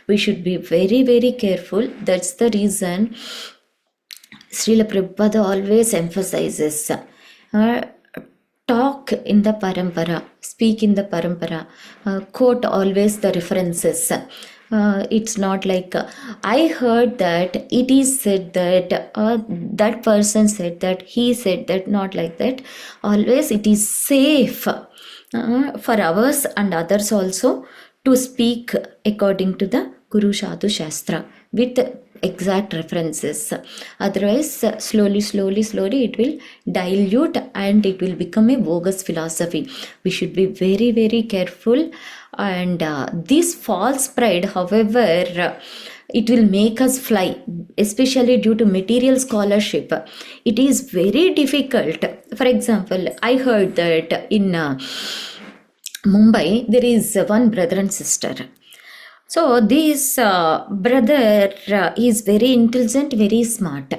We should be very, very careful. That's the reason Srila Prabhupada always emphasizes talk in the parampara, speak in the parampara, quote always the references. It's not like I heard that, it is said that, that person said that, he said that. Not like that. Always it is safe for ours and others also to speak according to the Guru Sadhu Shastra with exact references. Otherwise, slowly it will dilute and it will become a bogus philosophy. We should be very, very careful. And this false pride, however, it will make us fly, especially due to material scholarship. It is very difficult. For example, I heard that in Mumbai there is one brother and sister. So this brother is very intelligent, very smart,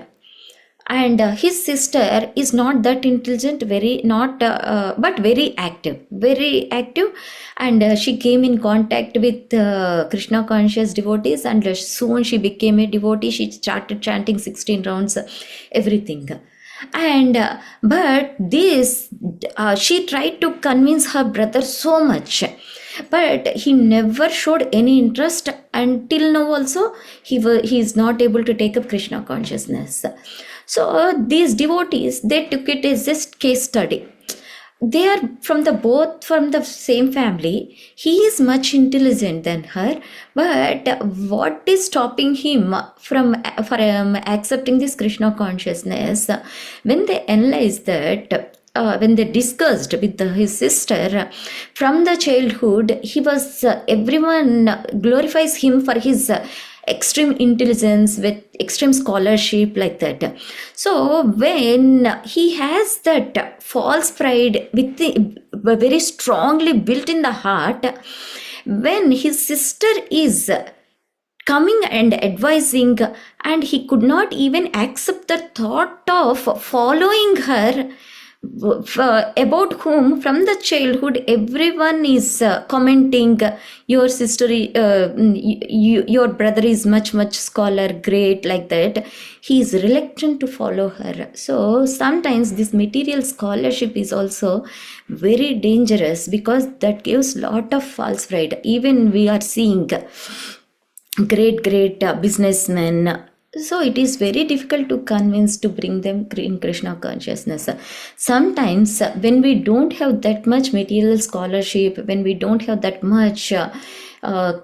and his sister is not that intelligent, but very active, and she came in contact with Krishna conscious devotees, and soon she became a devotee. She started chanting 16 rounds, everything. And but this she tried to convince her brother so much, but he never showed any interest. Until now also he is not able to take up Krishna consciousness. So these devotees, they took it as just case study. They are both from the same family. He is much intelligent than her, but what is stopping him from accepting this Krishna consciousness? When they analyze that, when they discussed with his sister, from the childhood he was everyone glorifies him for his extreme intelligence, with extreme scholarship, like that. So when he has that false pride with very strongly built in the heart, when his sister is coming and advising, and he could not even accept the thought of following her, about whom from the childhood everyone is commenting, your sister, your brother is much scholar, great, like that. He is reluctant to follow her. So sometimes this material scholarship is also very dangerous, because that gives lot of false pride. Even we are seeing great businessmen, so it is very difficult to convince to bring them in Krishna consciousness. Sometimes when we don't have that much material scholarship, when we don't have that much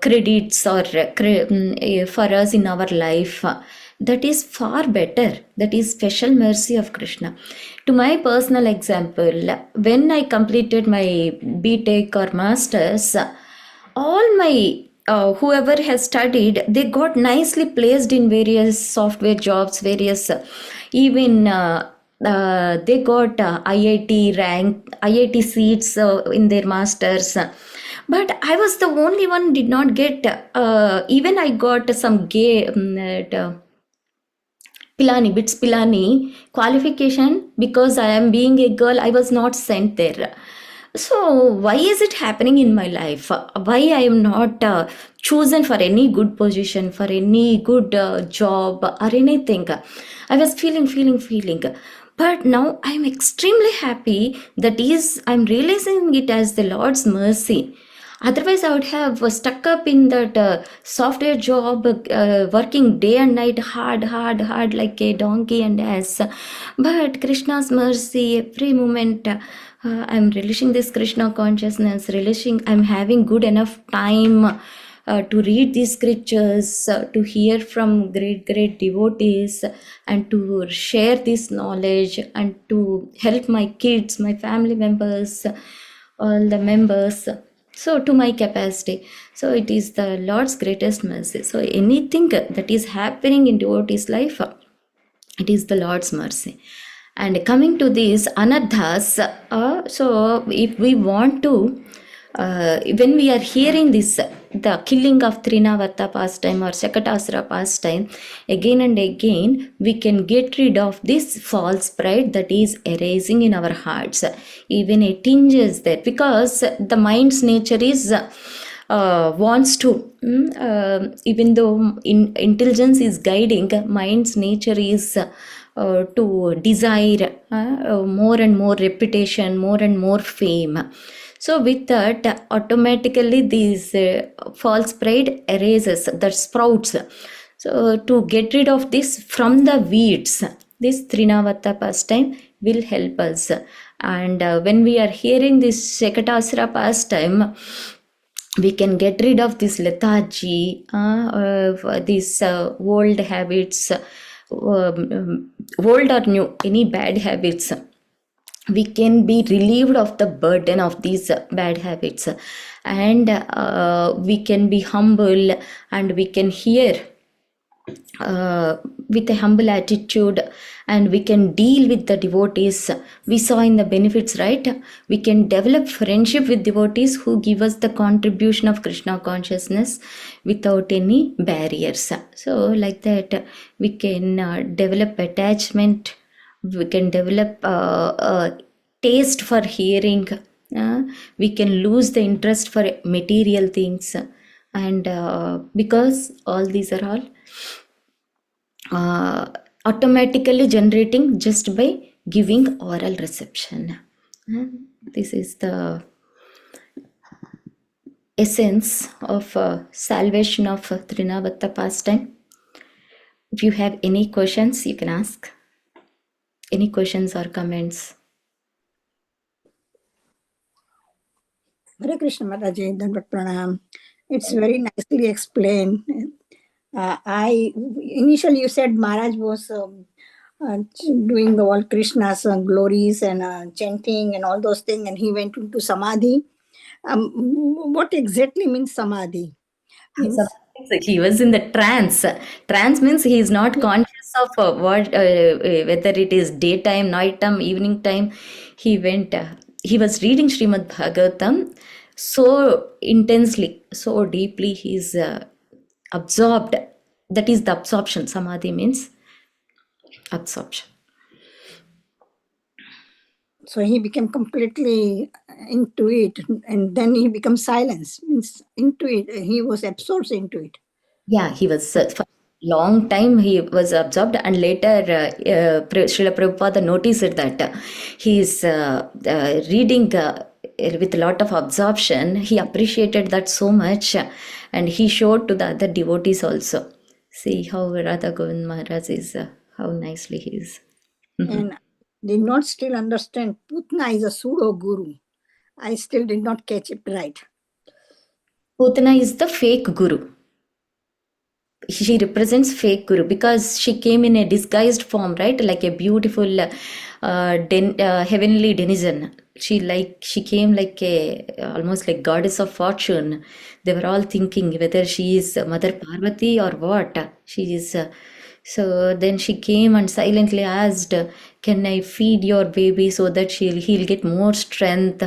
credits or for us in our life, that is far better. That is special mercy of Krishna. To my personal example, when I completed my BTech or masters, all my whoever has studied, they got nicely placed in various software jobs, various even they got IIT seats in their masters. But I was the only one did not get. Even I got some gay Pilani qualification, because I am being a girl, I was not sent there. So why is it happening in my life? Why I am not chosen for any good position, for any good job or anything? I was feeling. But now I am extremely happy. That is, I am realizing it as the Lord's mercy. Otherwise, I would have stuck up in that software job, working day and night, hard, like a donkey and ass. But Krishna's mercy, every moment, I'm relishing this Krishna consciousness, I'm having good enough time to read these scriptures, to hear from great devotees, and to share this knowledge, and to help my kids, my family members, all the members, so to my capacity. So it is the Lord's greatest mercy. So anything that is happening in devotee's life, it is the Lord's mercy. And coming to these anarthas, so if we want to, when we are hearing this, the killing of Trinavarta pastime or Shakatasura pastime, again and again, we can get rid of this false pride that is arising in our hearts. Even a tinge is there, because the mind's nature is wants to, even though intelligence is guiding, mind's nature is to desire more and more reputation, more and more fame. So with that, automatically these false pride arises, that sprouts. So to get rid of this from the weeds, this Trinavarta pastime will help us. And when we are hearing this Shakatasura pastime, we can get rid of this lethargy, these old habits, old or new, any bad habits. We can be relieved of the burden of these bad habits, and we can be humble, and we can hear with a humble attitude, and we can deal with the devotees. We saw in the benefits, right? We can develop friendship with devotees who give us the contribution of Krishna consciousness without any barriers. So like that, we can develop attachment, we can develop taste for hearing, we can lose the interest for material things, and because all these are all automatically generating just by giving oral reception. This is the essence of salvation of Trinavarta pastime. If you have any questions, you can ask. Any questions or comments? Hare Krishna Mataji, Dandavat Pranam. It's very nicely explained. I initially you said Maharaj was doing all Krishna's glories and chanting and all those things, and he went into samadhi. What exactly means samadhi? Means He was in the trance. Trance means he is not conscious of whether it is daytime, nighttime, evening time. He went. He was reading Srimad Bhagavatam so intensely, so deeply. He is absorbed. That is the absorption. Samadhi means absorption. So he became completely into it, and then he became silence. Means into it. He was absorbed into it. Yeah, he was for a long time he was absorbed, and later Srila Prabhupada noticed that he is reading with a lot of absorption. He appreciated that so much, and he showed to the other devotees also. See how Radha Govind Maharaj is, how nicely he is. And did not still understand Putna is a pseudo guru. I still did not catch it right. Putana is the fake guru. She represents fake guru because she came in a disguised form, right? Like a beautiful heavenly denizen. She came like a almost like goddess of fortune. They were all thinking whether she is Mother Parvati or what. She is. So then she came and silently asked, "Can I feed your baby so that he'll get more strength?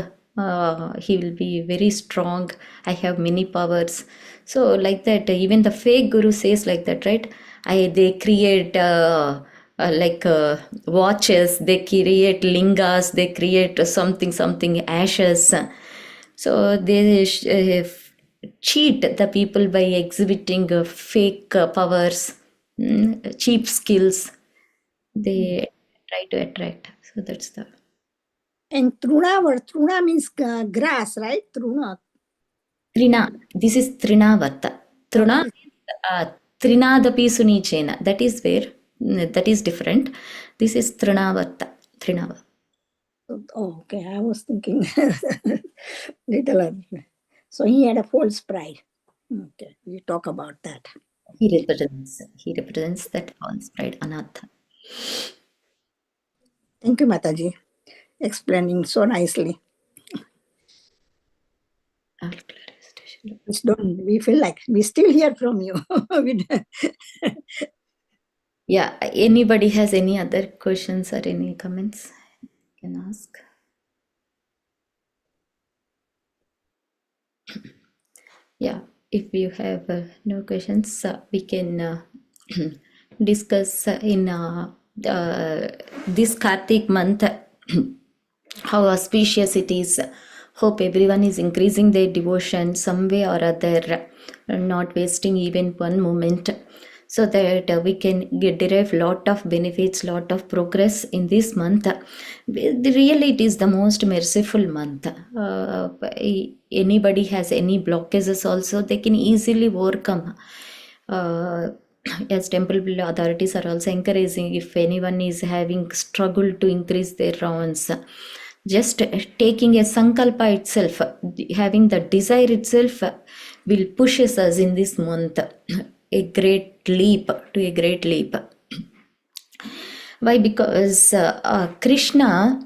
He will be very strong. I have many powers." So like that, even the fake guru says like that, right? They create like watches, they create lingas, they create something ashes. So they cheat the people by exhibiting fake powers, cheap skills. They try to attract. So that's the. And Truna means grass, right? Truna. Trina. This is Trinavarta. Truna means Trinadapi Sunichena. That is where, that is different. This is Trinavarta. Trinavarta. Oh, okay. I was thinking little other. So he had a false pride. Okay, we talk about that. He represents that false pride, Anatha. Thank you, Mataji, explaining so nicely. All clarification. We feel like we still hear from you. Yeah, anybody has any other questions or any comments? You can ask. Yeah, if you have no questions, we can discuss in this Karthik month how auspicious it is. Hope everyone is increasing their devotion some way or other, not wasting even one moment, so that we can derive lot of benefits, lot of progress in this month. Really, it is the most merciful month. Anybody has any blockages also, they can easily overcome. As temple authorities are also encouraging, if anyone is having struggle to increase their rounds, just taking a sankalpa itself, having the desire itself, will pushes us in this month a great leap to a great leap. Why? Because Krishna,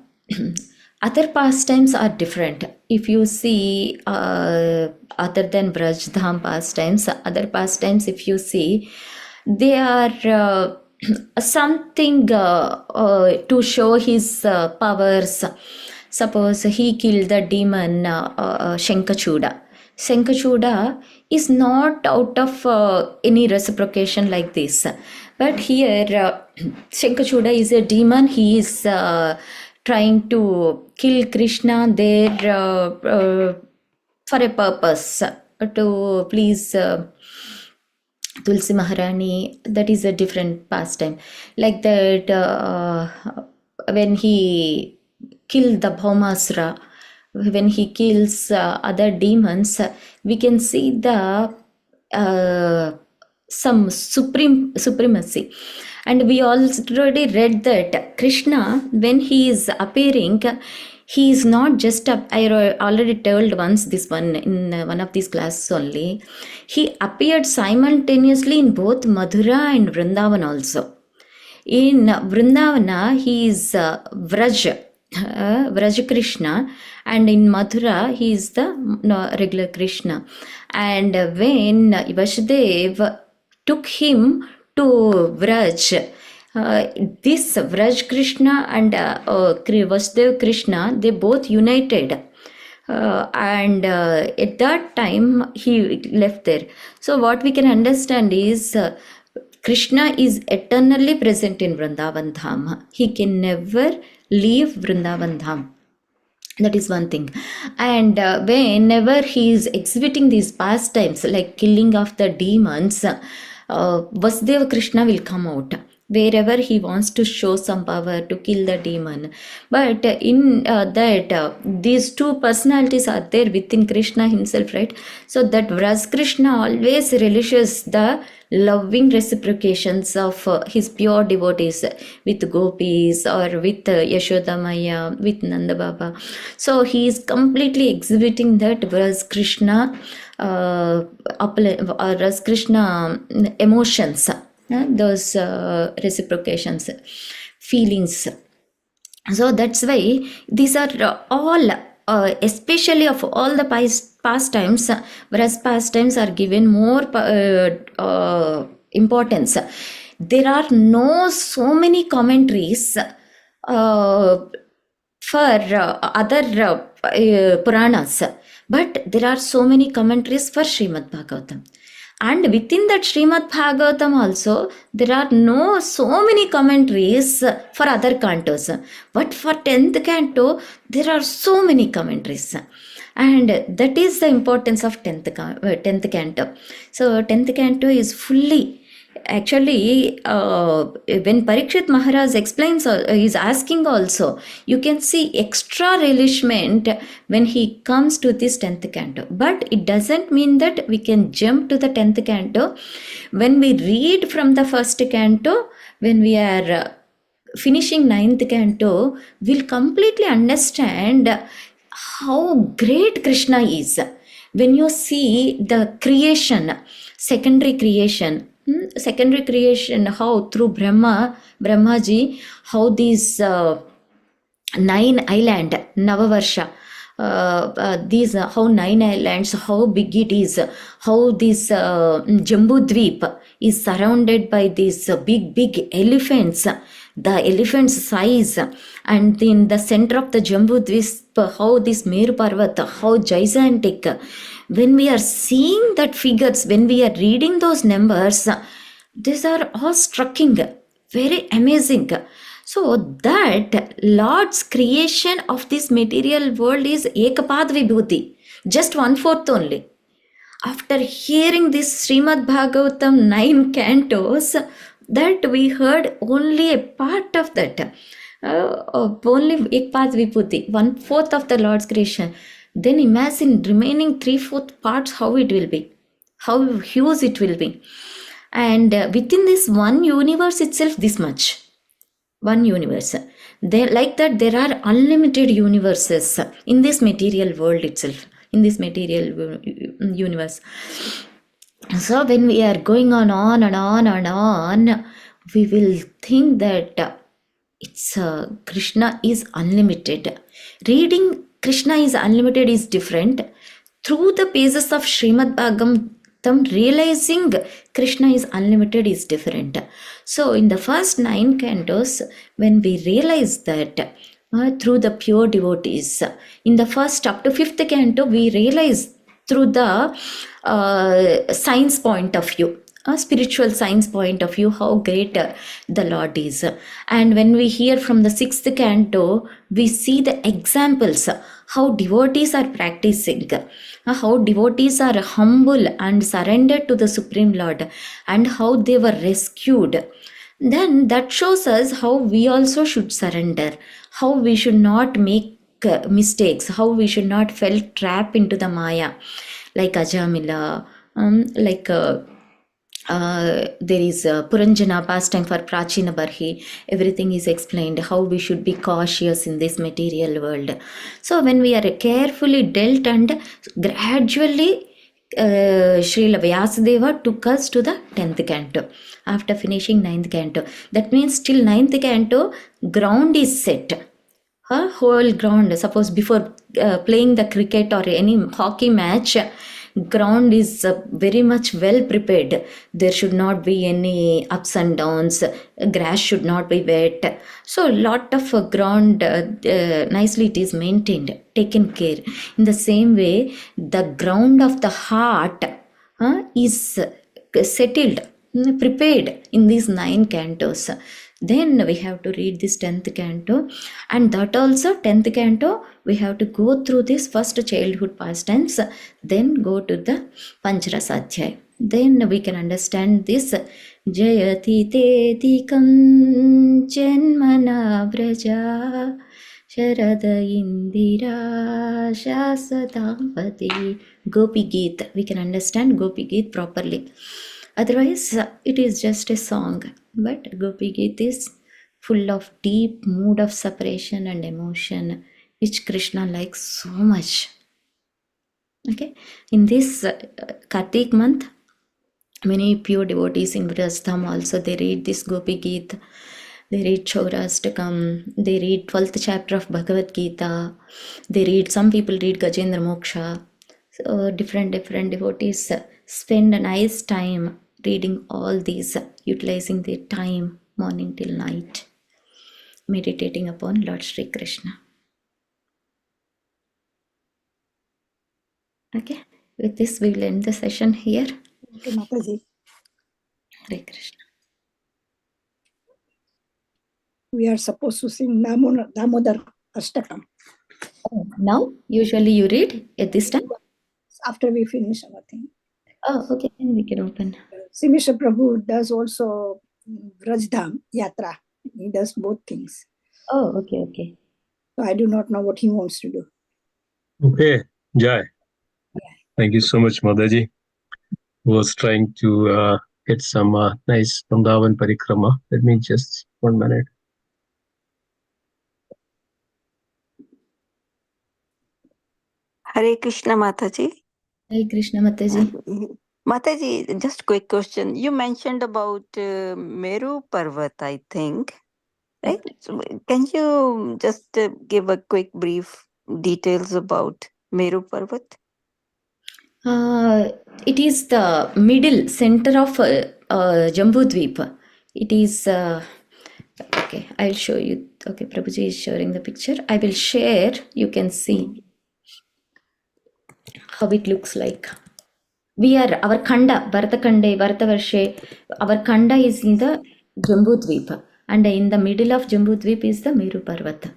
other pastimes are different. If you see, other than Brajdham pastimes, other pastimes, if you see, they are something to show his powers. Suppose he killed the demon Shankachuda. Shankachuda is not out of any reciprocation like this. But here, Shankachuda is a demon. He is trying to kill Krishna there for a purpose, to please Tulsi Maharani. That is a different pastime. Like that, when he killed the Bhaumasra, when he kills other demons, we can see the some supremacy. And we already read that Krishna, when he is appearing, he is not just I already told once this one in one of these classes only. He appeared simultaneously in both Madhura and Vrindavan also. In Vrindavana, he is Vraj. Vraj Krishna, and in Mathura he is the regular Krishna. And when Vasudev took him to Vraj, this Vraj Krishna and Vasudev Krishna, they both united. And at that time he left there. So what we can understand is Krishna is eternally present in Vrindavan Dham. He can never leave Vrindavan Dham. That is one thing. And whenever he is exhibiting these pastimes like killing of the demons, Vasudeva Krishna will come out wherever he wants to show some power to kill the demon. But in that these two personalities are there within Krishna himself, right? So that Vraj Krishna always relishes the loving reciprocations of his pure devotees with gopis or with Yashoda Maya, with Nanda Baba. So he is completely exhibiting that Vraj Krishna, Vraj Krishna emotions, those reciprocations, feelings. So that's why these are all, especially of all the pastimes, whereas pastimes are given more importance. There are no so many commentaries for other Puranas, but there are so many commentaries for Srimad Bhagavatam. And within that Srimad Bhagavatam also, there are no so many commentaries for other cantos. But for 10th canto, there are so many commentaries. And that is the importance of 10th canto. So 10th canto is fully, actually, when Parikshit Maharaj explains, is asking also, you can see extra relishment when he comes to this 10th canto. But it doesn't mean that we can jump to the 10th canto. When we read from the first canto, when we are finishing 9th canto, we'll completely understand how great Krishna is. When you see the creation, secondary creation, how through Brahmaji, how these 9 island, Navavarsha, these how 9 islands, how big it is, how this Jambudweep is surrounded by these big elephants, the elephant's size, and in the center of the Jambudweep, how this Meru Parvata, how gigantic. When we are seeing that figures, when we are reading those numbers, these are all striking, very amazing. So that Lord's creation of this material world is Ekapad Vibhuti, just 1/4 only. After hearing this Srimad Bhagavatam 9 cantos, that we heard only a part of that, only Ekapad Vibhuti, 1/4 of the Lord's creation. Then imagine remaining 3/4 parts, how it will be, how huge it will be. And within this one universe itself, this much. One universe. Like that, there are unlimited universes in this material world itself, in this material universe. So when we are going on and on and on, we will think that it's Krishna is unlimited. Reading Krishna is unlimited is different. Through the pages of Srimad Bhagavatam, realizing Krishna is unlimited is different. So in the first 9 cantos, when we realize that through the pure devotees, in the first up to 5th canto, we realize through the science point of view, a spiritual science point of view, how great the Lord is. And when we hear from the 6th canto, we see the examples, how devotees are practicing, how devotees are humble and surrendered to the Supreme Lord, and how they were rescued. Then that shows us how we also should surrender, how we should not make mistakes, how we should not fall trap into the Maya, like Ajamila, like there is Puranjana pastime for Prachina Barhi. Everything is explained, how we should be cautious in this material world. So when we are carefully dealt and gradually Srila Vyasadeva took us to the 10th canto after finishing 9th canto. That means till 9th canto, ground is set. her whole ground, suppose before playing the cricket or any hockey match, ground is very much well prepared. There should not be any ups and downs. Grass should not be wet. So lot of ground nicely it is maintained, taken care. In the same way, the ground of the heart is settled, prepared in these 9 cantos. Then we have to read this 10th canto, and that also 10th canto we have to go through this first childhood pastimes, then go to the Pancharasadhyay. Then we can understand this Jayati Tedikam Janmana Vraja Sharada Indira Shasadampati. Gopi Geet. We can understand Gopi Geet properly. Otherwise, it is just a song. But Gopi Geet is full of deep mood of separation and emotion, which Krishna likes so much. Okay, in this Karthik month, many pure devotees in Vrastham also they read this Gopi Geet. They read Chaurastakam, they read 12th chapter of Bhagavad Gita, they read, some people read Gajendra Moksha. So different devotees spend a nice time reading all these, utilizing their time morning till night, meditating upon Lord Sri Krishna. Okay, with this we will end the session here. Okay, Mataji. Hare Krishna. We are supposed to sing Damodar Ashtakam. Oh, now, usually you read at this time? After we finish our thing. Oh, okay, then we can open. Simisha Prabhu does also Vrajdham Yatra. He does both things. Oh, okay. So I do not know what he wants to do. Okay, Jai. Thank you so much, Mataji. Was trying to get some nice Vrindavan Parikrama. Let me just 1 minute. Hare Krishna, Mataji. Hare Krishna, Mataji. Mataji, just quick question. You mentioned about Meru Parvat, I think, right? So can you just give a quick brief details about Meru Parvat? It is the middle center of Jambudvipa. It is, okay, I'll show you. Okay, Prabhuji is showing the picture. I will share, you can see how it looks like. We are, our Khanda, Bharatavarshe, our Khanda is in the Jambudvipa, and in the middle of Jambudvip is the Meru Parvat.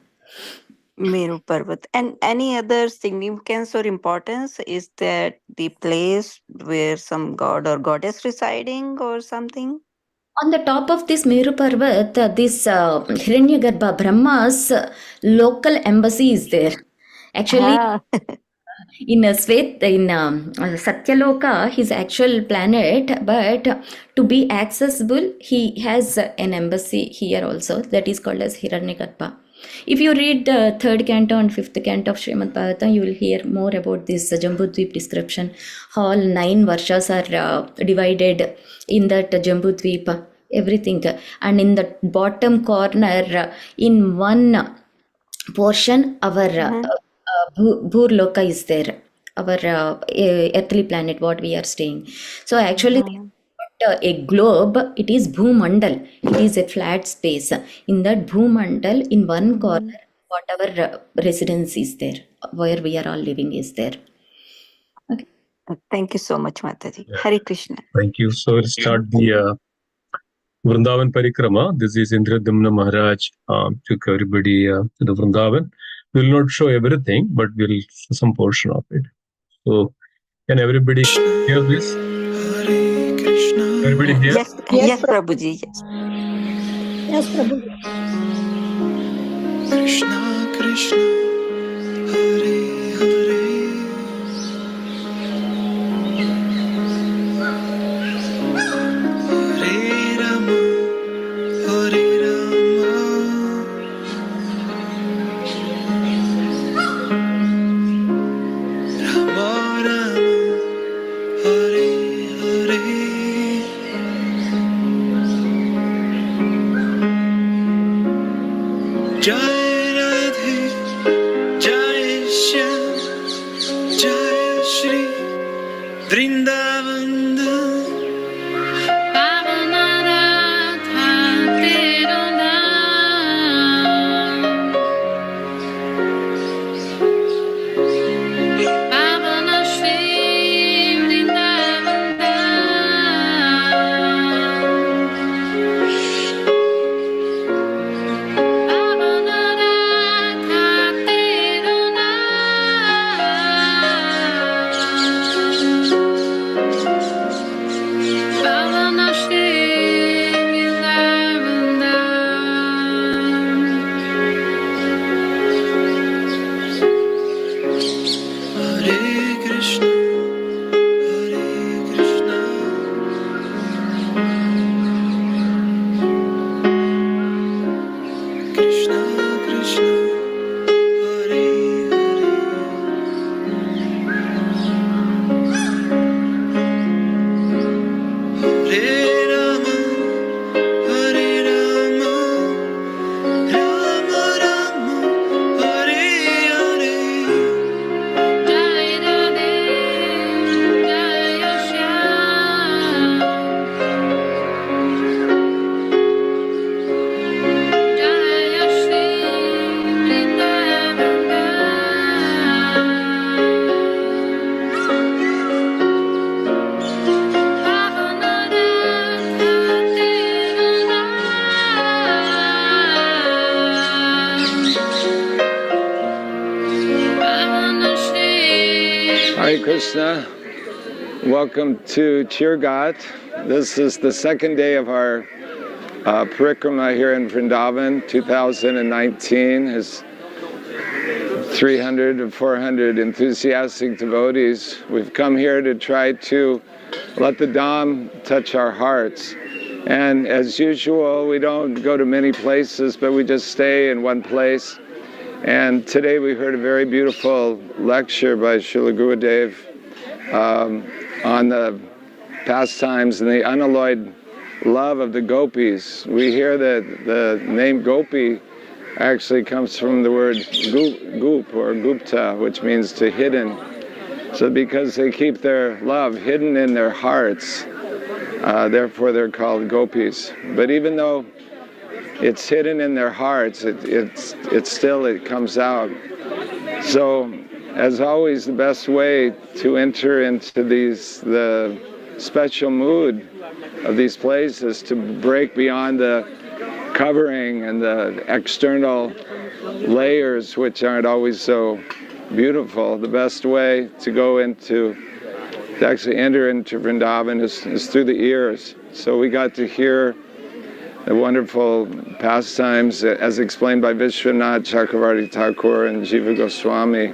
Meru Parvat. And any other significance or importance? Is that the place where some god or goddess residing or something? On the top of this Meru Parvat, this Hiranyagarbha, Brahma's local embassy is there. Actually, in Satyaloka, his actual planet, but to be accessible, he has an embassy here also that is called as Hiranyagarbha. If you read the 3rd canto and 5th canto of Srimad Bhagavatam, you will hear more about this Jambudvip description. All 9 varshas are divided in that Jambudvip, everything. And in the bottom corner, in one portion, our Bhurloka is there, our earthly planet, what we are staying. So actually, a globe, it is Bhumandal. It is a flat space. In that Bhumandal, in one corner, whatever residence is there, where we are all living is there. Okay. Thank you so much, Mataji. Hare Krishna. Thank you. So we'll start the Vrindavan Parikrama. This is Indradumna Maharaj took everybody to the Vrindavan. We'll not show everything, but we'll show some portion of it. So can everybody hear this? Everybody here? Yes, Prabhuji. Yes, Prabhu. Krishna Krishna Hare Hare Hare Rama Hare Rama Rama Rama Hare Hare Jai Radhe Vrindavan Hare Krishna. Welcome to Chirgat. This is the second day of our parikrama here in Vrindavan. 2019 is 300 to 400 enthusiastic devotees. We've come here to try to let the Dham touch our hearts. And as usual, we don't go to many places, but we just stay in one place. And today we heard a very beautiful lecture by Srila Gurudev on the pastimes and the unalloyed love of the gopis. We hear that the name gopi actually comes from the word goop or gupta, which means to hidden. So because they keep their love hidden in their hearts, therefore they're called gopis. But even though it's hidden in their hearts, it still comes out. So, as always, the best way to enter into the special mood of these places, to break beyond the covering and the external layers, which aren't always so beautiful. The best way to actually enter into Vrindavan is through the ears. So we got to hear the wonderful pastimes as explained by Vishwanath Chakravarti Thakur and Jiva Goswami.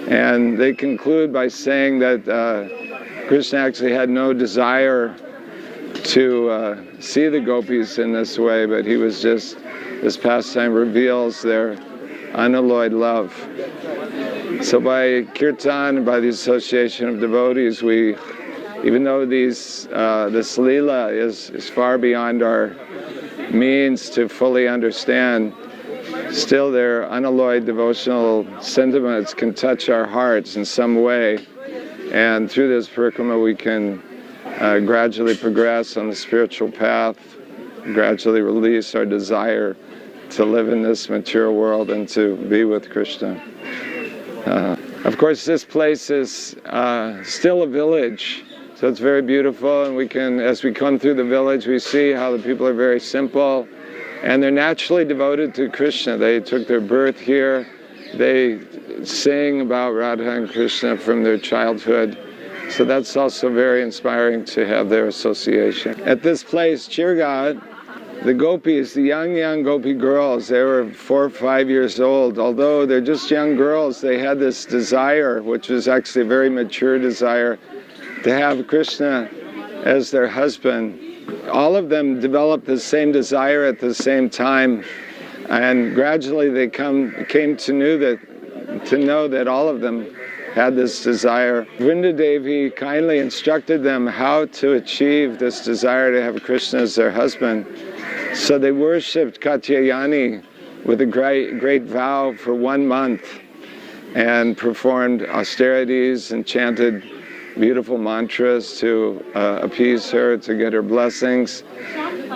And they conclude by saying that Krishna actually had no desire to see the gopis in this way, but he was just, this pastime reveals their unalloyed love. So by kirtan, by the association of devotees, even though this lila is far beyond our means to fully understand, still their unalloyed devotional sentiments can touch our hearts in some way, and through this parikrama we can gradually progress on the spiritual path, gradually release our desire to live in this material world and to be with Krishna. Of course, this place is still a village, so it's very beautiful, and as we come through the village, we see how the people are very simple, and they're naturally devoted to Krishna. They took their birth here. They sing about Radha and Krishna from their childhood. So that's also very inspiring to have their association. At this place, Chirgat, the gopis, the young gopi girls, they were 4 or 5 years old. Although they're just young girls, they had this desire, which was actually a very mature desire, to have Krishna as their husband. All of them developed the same desire at the same time, and gradually they came to know that all of them had this desire. Vrindadevi kindly instructed them how to achieve this desire to have Krishna as their husband. So they worshipped Katyayani with a great vow for 1 month, and performed austerities and chanted beautiful mantras to appease her, to get her blessings.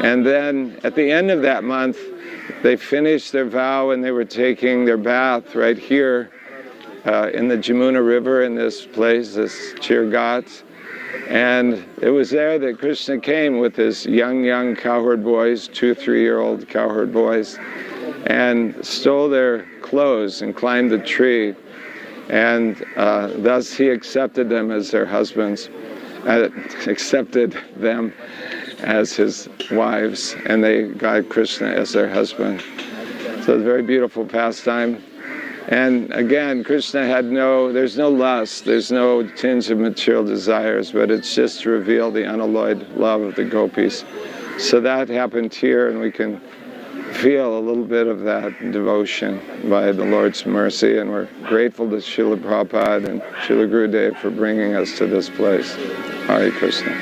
And then at the end of that month, they finished their vow and they were taking their bath right here in the Jamuna River in this place, this Chirgat. And it was there that Krishna came with his young cowherd boys, 2-3-year-old cowherd boys, and stole their clothes and climbed the tree. And thus he accepted them as their husbands, accepted them as his wives, and they got Krishna as their husband. So it's a very beautiful pastime. And again, Krishna had there's no lust, there's no tinge of material desires, but it's just to reveal the unalloyed love of the gopis. So that happened here, and we can feel a little bit of that devotion by the Lord's mercy, and we're grateful to Srila Prabhupada and Srila Gurudev for bringing us to this place. Hare Krishna.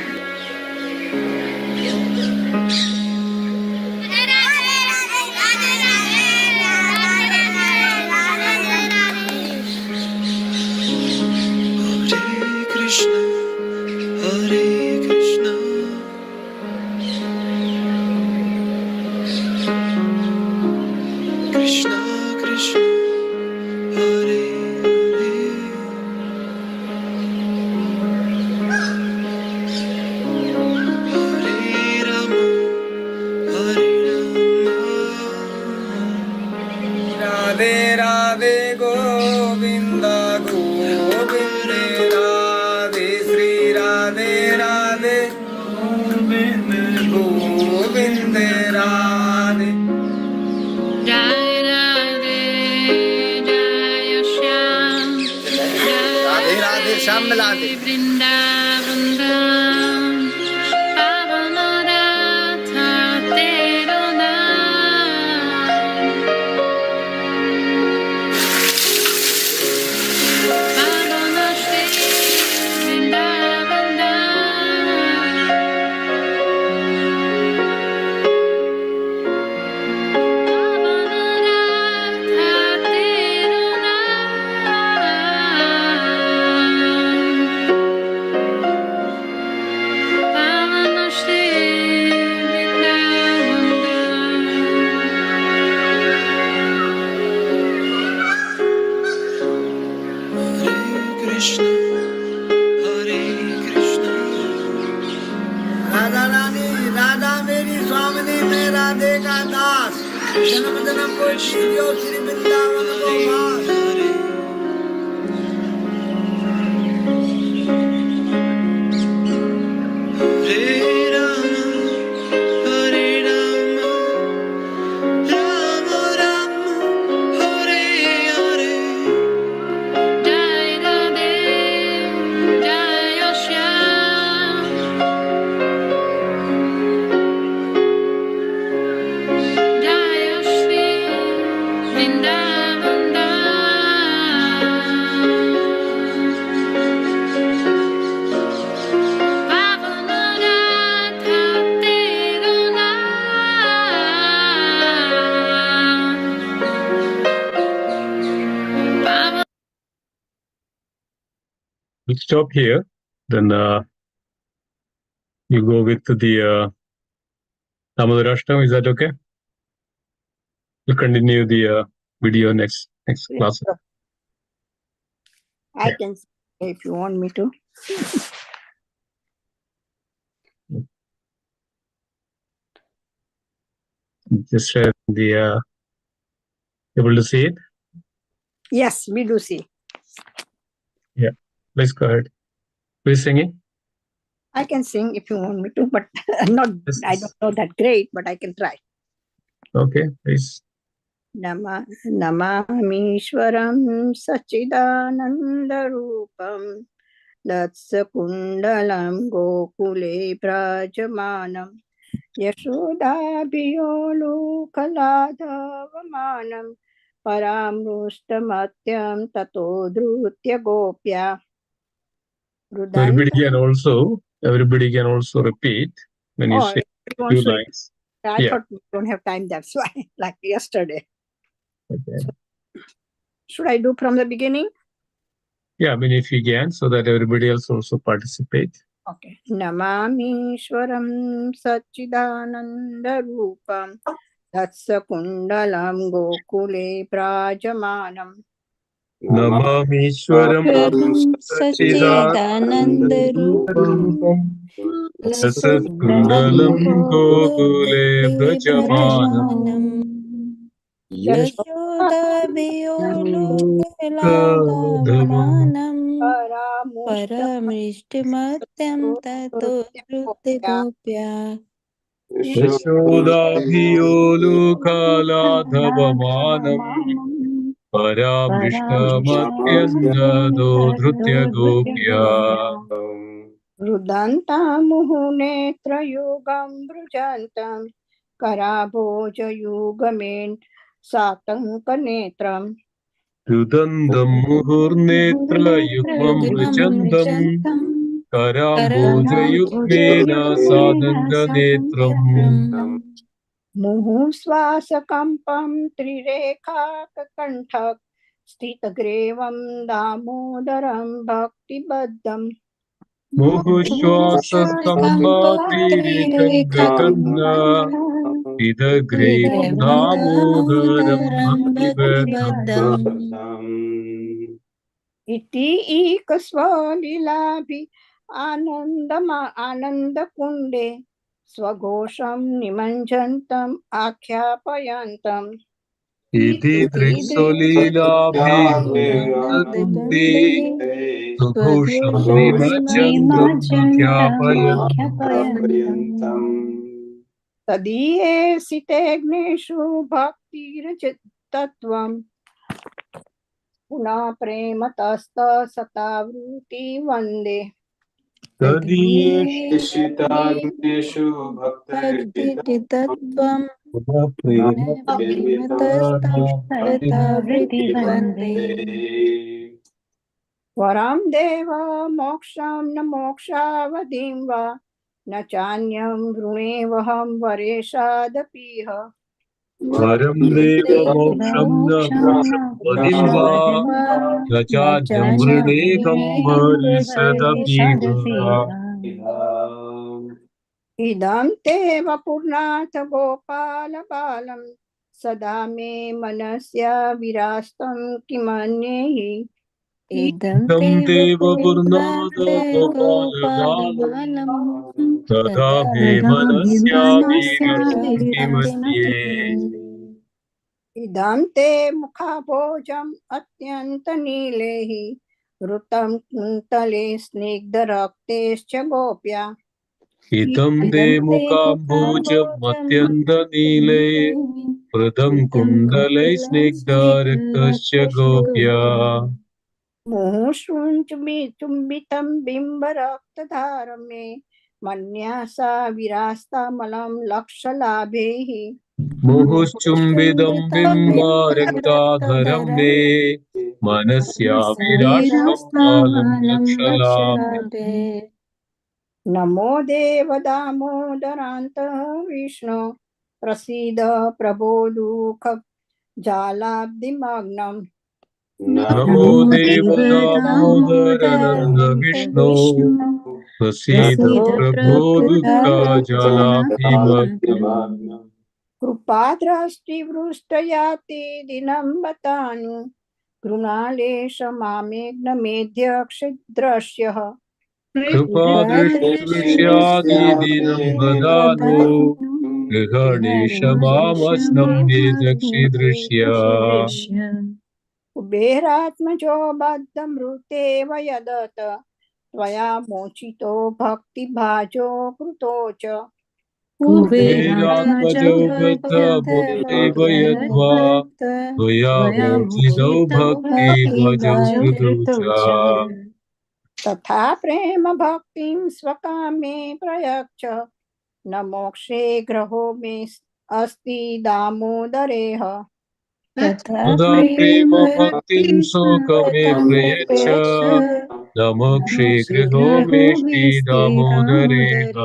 We'll stop here. Then you go with the Damodarashtam. Is that okay? We'll continue the video next class. I can say if you want me to. Just share the able to see it? Yes, we do see. Yeah. Please go ahead. Please sing it. I can sing if you want me to, but not. Yes. I don't know that great, but I can try. Okay, please. Namamishwaram Sachidanandarupam Datsakundalam Gokule Prajamanam Yashodabhiyolo Kaladavamanam Paramrustamatyam Tato Drutya Gopya. Everybody can also repeat when you say a few lines. I thought we don't have time, that's why, like yesterday. Okay. So, should I do from the beginning? Yeah, I mean, if you can, so that everybody else also participate. Okay. Namameeshwaram Satchidanandharupam Tatsakundalam Gokule Prajamanam Namamishwaram सच्चिदानन्दरूपं Sachidanandharupam रसकुण्डलं Rasatkundalam Gokule गोकुले Brajamanam व्रजमानम् Kadhavam यशोदाभियोलुकलाधवमानम् Paramushtam परमृष्टिमत्यं ततो श्रुतिगोप्या Yashodabhiyolukaladhavamanam Paramrishtamathyandado Dhrutya Gopya Rudantamuhunetrayogam Brujantam Karabhojayugamen Satankanetram Rudandam Muhurnetra Yugmam युग्मं Vrujandam रुजन्तं Karambojayugmena करम्भोजयुग्मेन Sadanganetram सादङ्गम् मुहुश्वासकम्पं त्रिरेखाककण्ठक स्थितग्रीवं दामोदरं भक्तिबद्धम् Muhushwasastambhatrirekam gaganna Idagrevam Damodaram दामोदरं Bhaktivedam भक्तिबद्धम् इति एकस्वलीलाभि आनन्दकुण्डे स्वघोषं निमञ्जन्तम् आख्यापयन्तम् Idhi Dritsolilabhiyanandakunde दृढीनन्दकुन्दे Sughosham स्वघोषं Nimachandam Akyapayantam तदीये सितेग्नेषु भक्तिरचितत्वम् पुनः प्रेमतस्तसतावृत्ति वन्दे Tadiyeshu भक्तिचित्तत्वं Prematastathavritti प्रेमतस्तवृत्तिवन्दे वरं देव मोक्षं न मोक्षावधिं वा न चान्यं वृणेवहं वरेशादपीह Varam deva moksham na moksham vadim va न Rajanyam vrinekam varisadapiha इदं ते वपुर्नाथ गोपालबालं सदा मे मनस्य विरास्तं किमन्येहि इदं Idam ते deva purnada वपुर्नाथे gopala balam गोपालबालं Tadha तदा me manasya virastam मनस्याविरक्तिमन्ये kimanye इदं ते मुखाभोजम् अत्यन्तनीलैः ऋतं कुन्तले स्निग्धरक्तेश्च गोप्या Idam de इदं ते mukambhojam matyanda nile Pradam kundalai snigdharaktasya gopya मुहुःशृञ्चुम्बितं बिम्बरक्तधारं मे मन्यासा विरास्तामलं लक्षलाभैः Muhushchumbidam bimba raktadharam me Manasya virashtam malam lakshalabhe नमो देव दामोदरान्तः विष्णु प्रसीद प्रभो दुःख जालाब्धिमग्नम् Namo Deva Damodarananda Vishnu Prasida Prabhu Dukkha Jalabhimagnam कृपाद्रष्टिवृष्टयाति दिनं बतानु कृणालेश मामेघ्नमेध्यक्षद्रश्यः Kripadrishtishyadidinam vadano Grihaneshamam nedakshidrishya कुबेरात्मजो बद्धमृतेव यदत त्वया मोचितो भक्तिभाजो कृतो च कुबेरात्मजौ बद्धमुत्तैव यद्वा त्वया मोचितौ भक्तिभजौ कृतौ च तथा प्रेम भक्तिं स्वकामे प्रयच्छ न मोक्षे ग्रहो मे अस्ति दामोदरेह तथा तदा प्रेम भक्तिं सुखमे प्रयच्छ प्रेमपेक्ष न मोक्षे गृहो मेष्टि दामोदरेह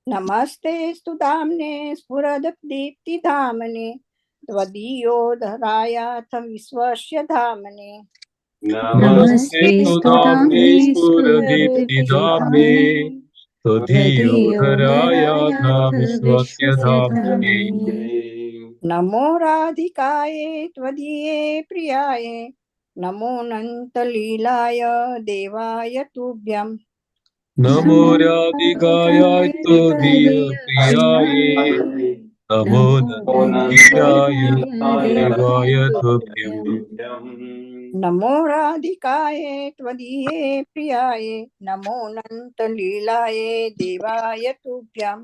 नमस्ते स्तुदाम्ने स्फुरदीप्तिधामने त्वदीयोधरायाथ विश्वस्य Dhamne Namaste Sudhamne Spuradipti Dhamne Todhiyodharaya Viswasya Dhamne नमो राधिकाये त्वदीये प्रियाये नमोऽनन्तलीलाय देवाय तुभ्यं Namo Radhikaya Todiya Priyaye Namo Nandiraya Devaya Tobhyam नमो राधिकाये त्वदीये प्रियाये नमोऽनन्तलीलाये देवाय तुभ्यं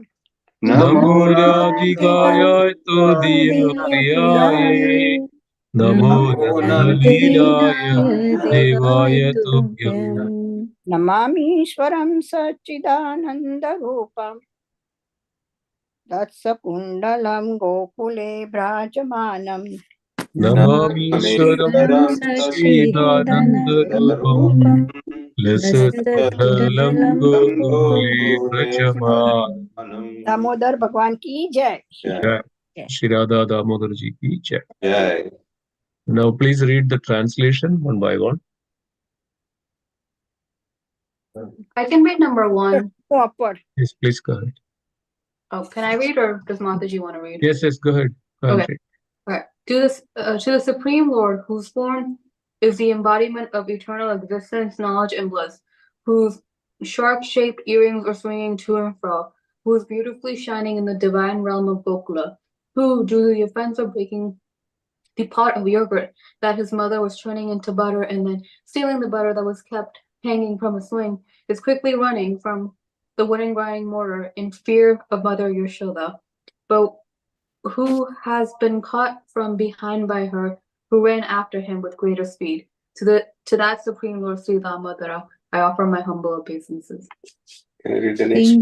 Namo Radhikaya Todiya Priyaye Namo Nandalilaya Devaya Tobhyam नमामीश्वरं सच्चिदानन्दरूपं तत्सकुण्डलं गोकुले भ्राजमानं Namamishwaram Sachidanandrupam Lasatudhalam Gokule Prajaman Damodar भगवान की जय Jai. Shri Radha Damodar Ji ki jai. Now please read the translation one by one. I can read number one. ऊपर Yes, please go ahead. Oh, can I read or does Mataji want to read? Yes, go ahead. Go ahead. Okay. All right. To the Supreme Lord, whose form is the embodiment of eternal existence, knowledge, and bliss, whose shark-shaped earrings are swinging to and fro, who is beautifully shining in the divine realm of Gokula, who, due to the offense of breaking the pot of yogurt that his mother was turning into butter and then stealing the butter that was kept hanging from a swing, is quickly running from the wooden grinding mortar in fear of Mother Yashoda, but who has been caught from behind by her, who ran after him with greater speed. To that Supreme Lord Sri Damadara, I offer my humble obeisances. Can I read the next?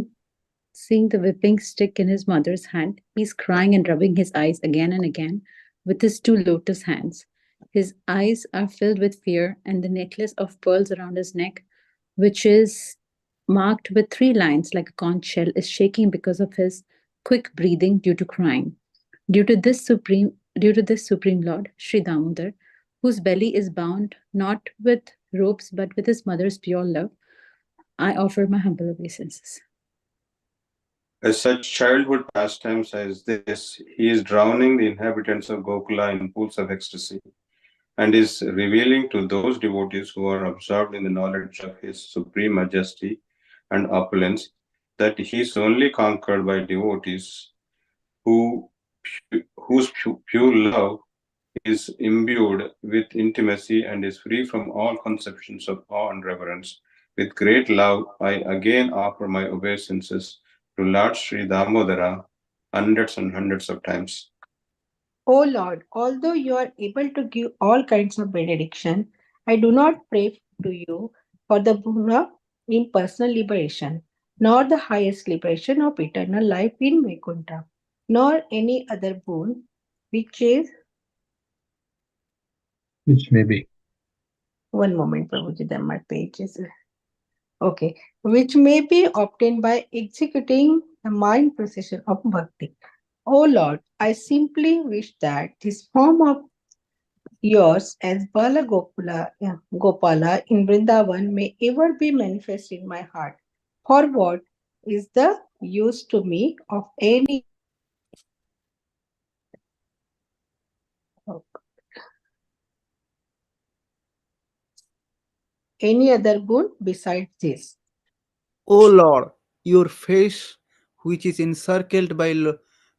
Seeing the whipping stick in his mother's hand, he's crying and rubbing his eyes again and again with his two lotus hands. His eyes are filled with fear, and the necklace of pearls around his neck, which is marked with three lines like a conch shell, is shaking because of his quick breathing due to crying. Due to this Supreme Lord, Sri Damodar, whose belly is bound not with ropes but with his mother's pure love, I offer my humble obeisances. As such childhood pastimes as this, he is drowning the inhabitants of Gokula in pools of ecstasy and is revealing to those devotees who are absorbed in the knowledge of his supreme majesty and opulence that he is only conquered by devotees whose pure love is imbued with intimacy and is free from all conceptions of awe and reverence. With great love, I again offer my obeisances to Lord Sri Damodara hundreds and hundreds of times. O Lord, although you are able to give all kinds of benediction, I do not pray to you for the boon of impersonal liberation, nor the highest liberation of eternal life in Vaikuntha, nor any other boon which may be. One moment, Prabhuji, then my page is. Okay, which may be obtained by executing the mind procession of bhakti. O Lord, I simply wish that this form of yours as Gopala in Vrindavan may ever be manifest in my heart. For what is the use to me of any other boon besides this? O Lord, your face, which is encircled by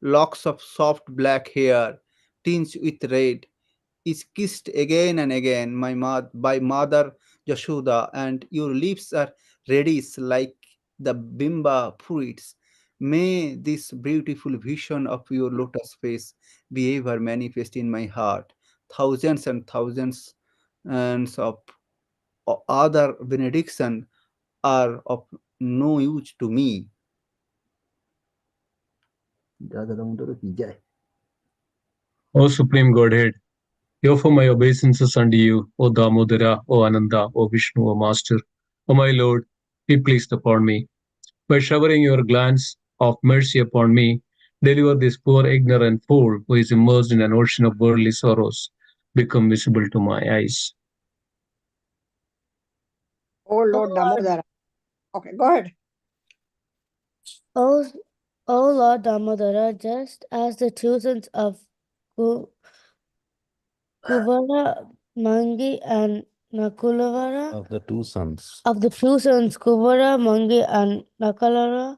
locks of soft black hair, tinged with red, is kissed again and again by Mother Yashoda, and your lips are reddish like the bimba fruits. May this beautiful vision of your lotus face be ever manifest in my heart. Thousands and thousands and of other benediction are of no use to me. O Supreme Godhead, I offer my obeisances unto you, O Damodara, O Ananda, O Vishnu, O Master, O my Lord, be pleased upon me. By showering your glance of mercy upon me, deliver this poor ignorant fool who is immersed in an ocean of worldly sorrows, become visible to my eyes. Oh Lord Damodara. Okay, go ahead. O Lord Damodara, just as the two sons of Kuvara, Mangi, and Nakulavara, Of the two sons. Kuvara, Mangi, and Nakalara,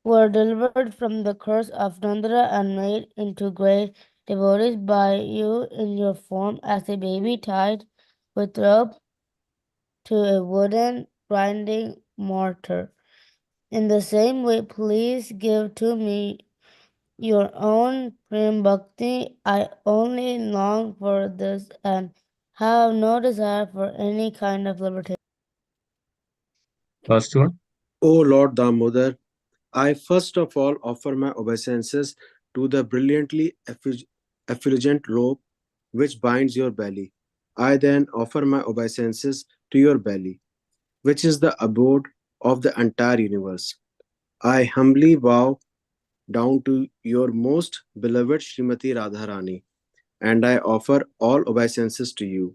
were delivered from the curse of Nandara and made into great devotees by you in your form as a baby tied with rope to a wooden grinding mortar. In the same way, please give to me your own Prem Bhakti. I only long for this and have no desire for any kind of liberty. Last one. O Lord Damodar, I first of all offer my obeisances to the brilliantly effulgent robe which binds your belly. I then offer my obeisances to your belly, which is the abode of the entire universe. I humbly bow down to your most beloved Srimati Radharani, and I offer all obeisances to you,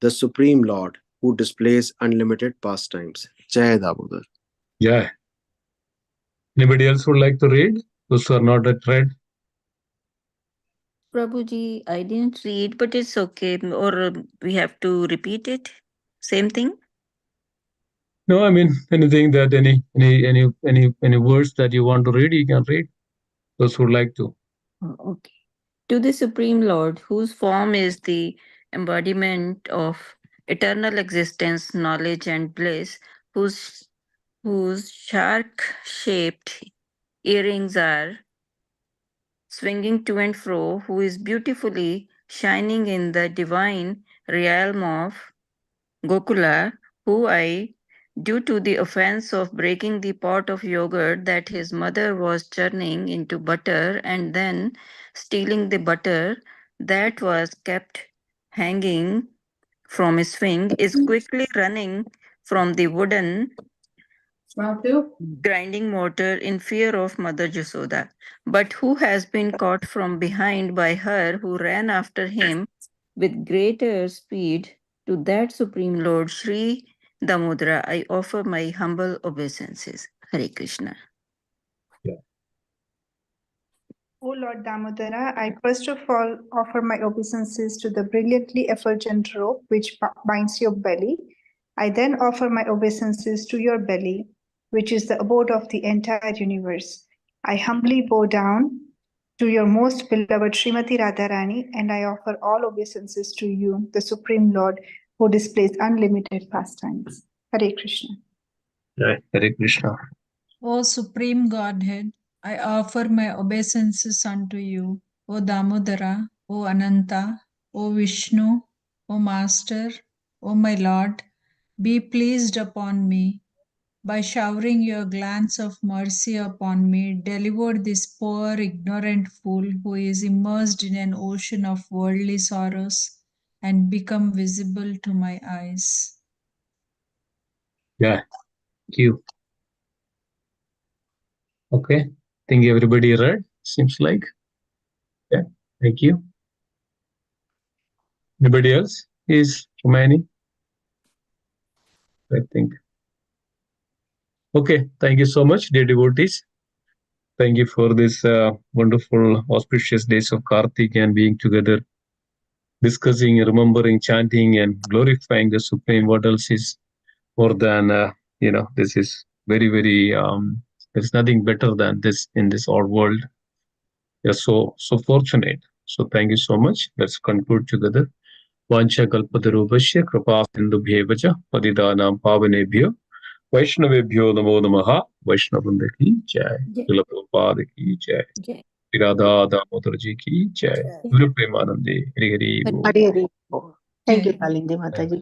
the Supreme Lord, who displays unlimited pastimes. Jai Damodar. Yeah. Anybody else would like to read? Those who are not at read. Prabhuji, I didn't read, but it's okay. Or we have to repeat it. Same thing. No, I mean anything that any words that you want to read, you can read. Those who would like to. Oh, okay. To the Supreme Lord, whose form is the embodiment of eternal existence, knowledge, and bliss, whose shark-shaped earrings are swinging to and fro, who is beautifully shining in the divine realm of Gokula, who I, due to the offense of breaking the pot of yogurt that his mother was churning into butter and then stealing the butter that was kept hanging from his swing, is quickly running from the wooden grinding mortar in fear of Mother Jasoda, but who has been caught from behind by her who ran after him with greater speed. To that Supreme Lord Sri Damodara, I offer my humble obeisances. Hare Krishna. O Lord Damodara, I first of all offer my obeisances to the brilliantly effulgent robe which binds your belly. I then offer my obeisances to your belly, which is the abode of the entire universe. I humbly bow down to your most beloved Srimati Radharani, and I offer all obeisances to you, the Supreme Lord, who displays unlimited pastimes. Hare Krishna. Hare Krishna. O Supreme Godhead, I offer my obeisances unto you, O Damodara, O Ananta, O Vishnu, O Master, O my Lord, be pleased upon me. By showering your glance of mercy upon me, deliver this poor ignorant fool who is immersed in an ocean of worldly sorrows and become visible to my eyes. Yeah. Thank you. Okay. Think everybody read? Seems like. Yeah. Thank you. Anybody else is remaining? I think. Okay. Thank you so much, dear devotees. Thank you for this wonderful, auspicious days of Karthik and being together, discussing, remembering, chanting, and glorifying the Supreme. What else is more than, this is very, very, there's nothing better than this in this old world. You're so fortunate. So thank you so much. Let's conclude together. Vancha kalpatarubhasya kripa sindhubhyev cha patidanam pavanebhyo Vaishnavebhyo namo namaha. Vaishnavanda ki jai. Srila Prabhupada ki jai. Radha Damodar ji ki jai. Guru Premanande. Hari Hari Bol. Hare Hare. Thank you, Kalindi Mataji.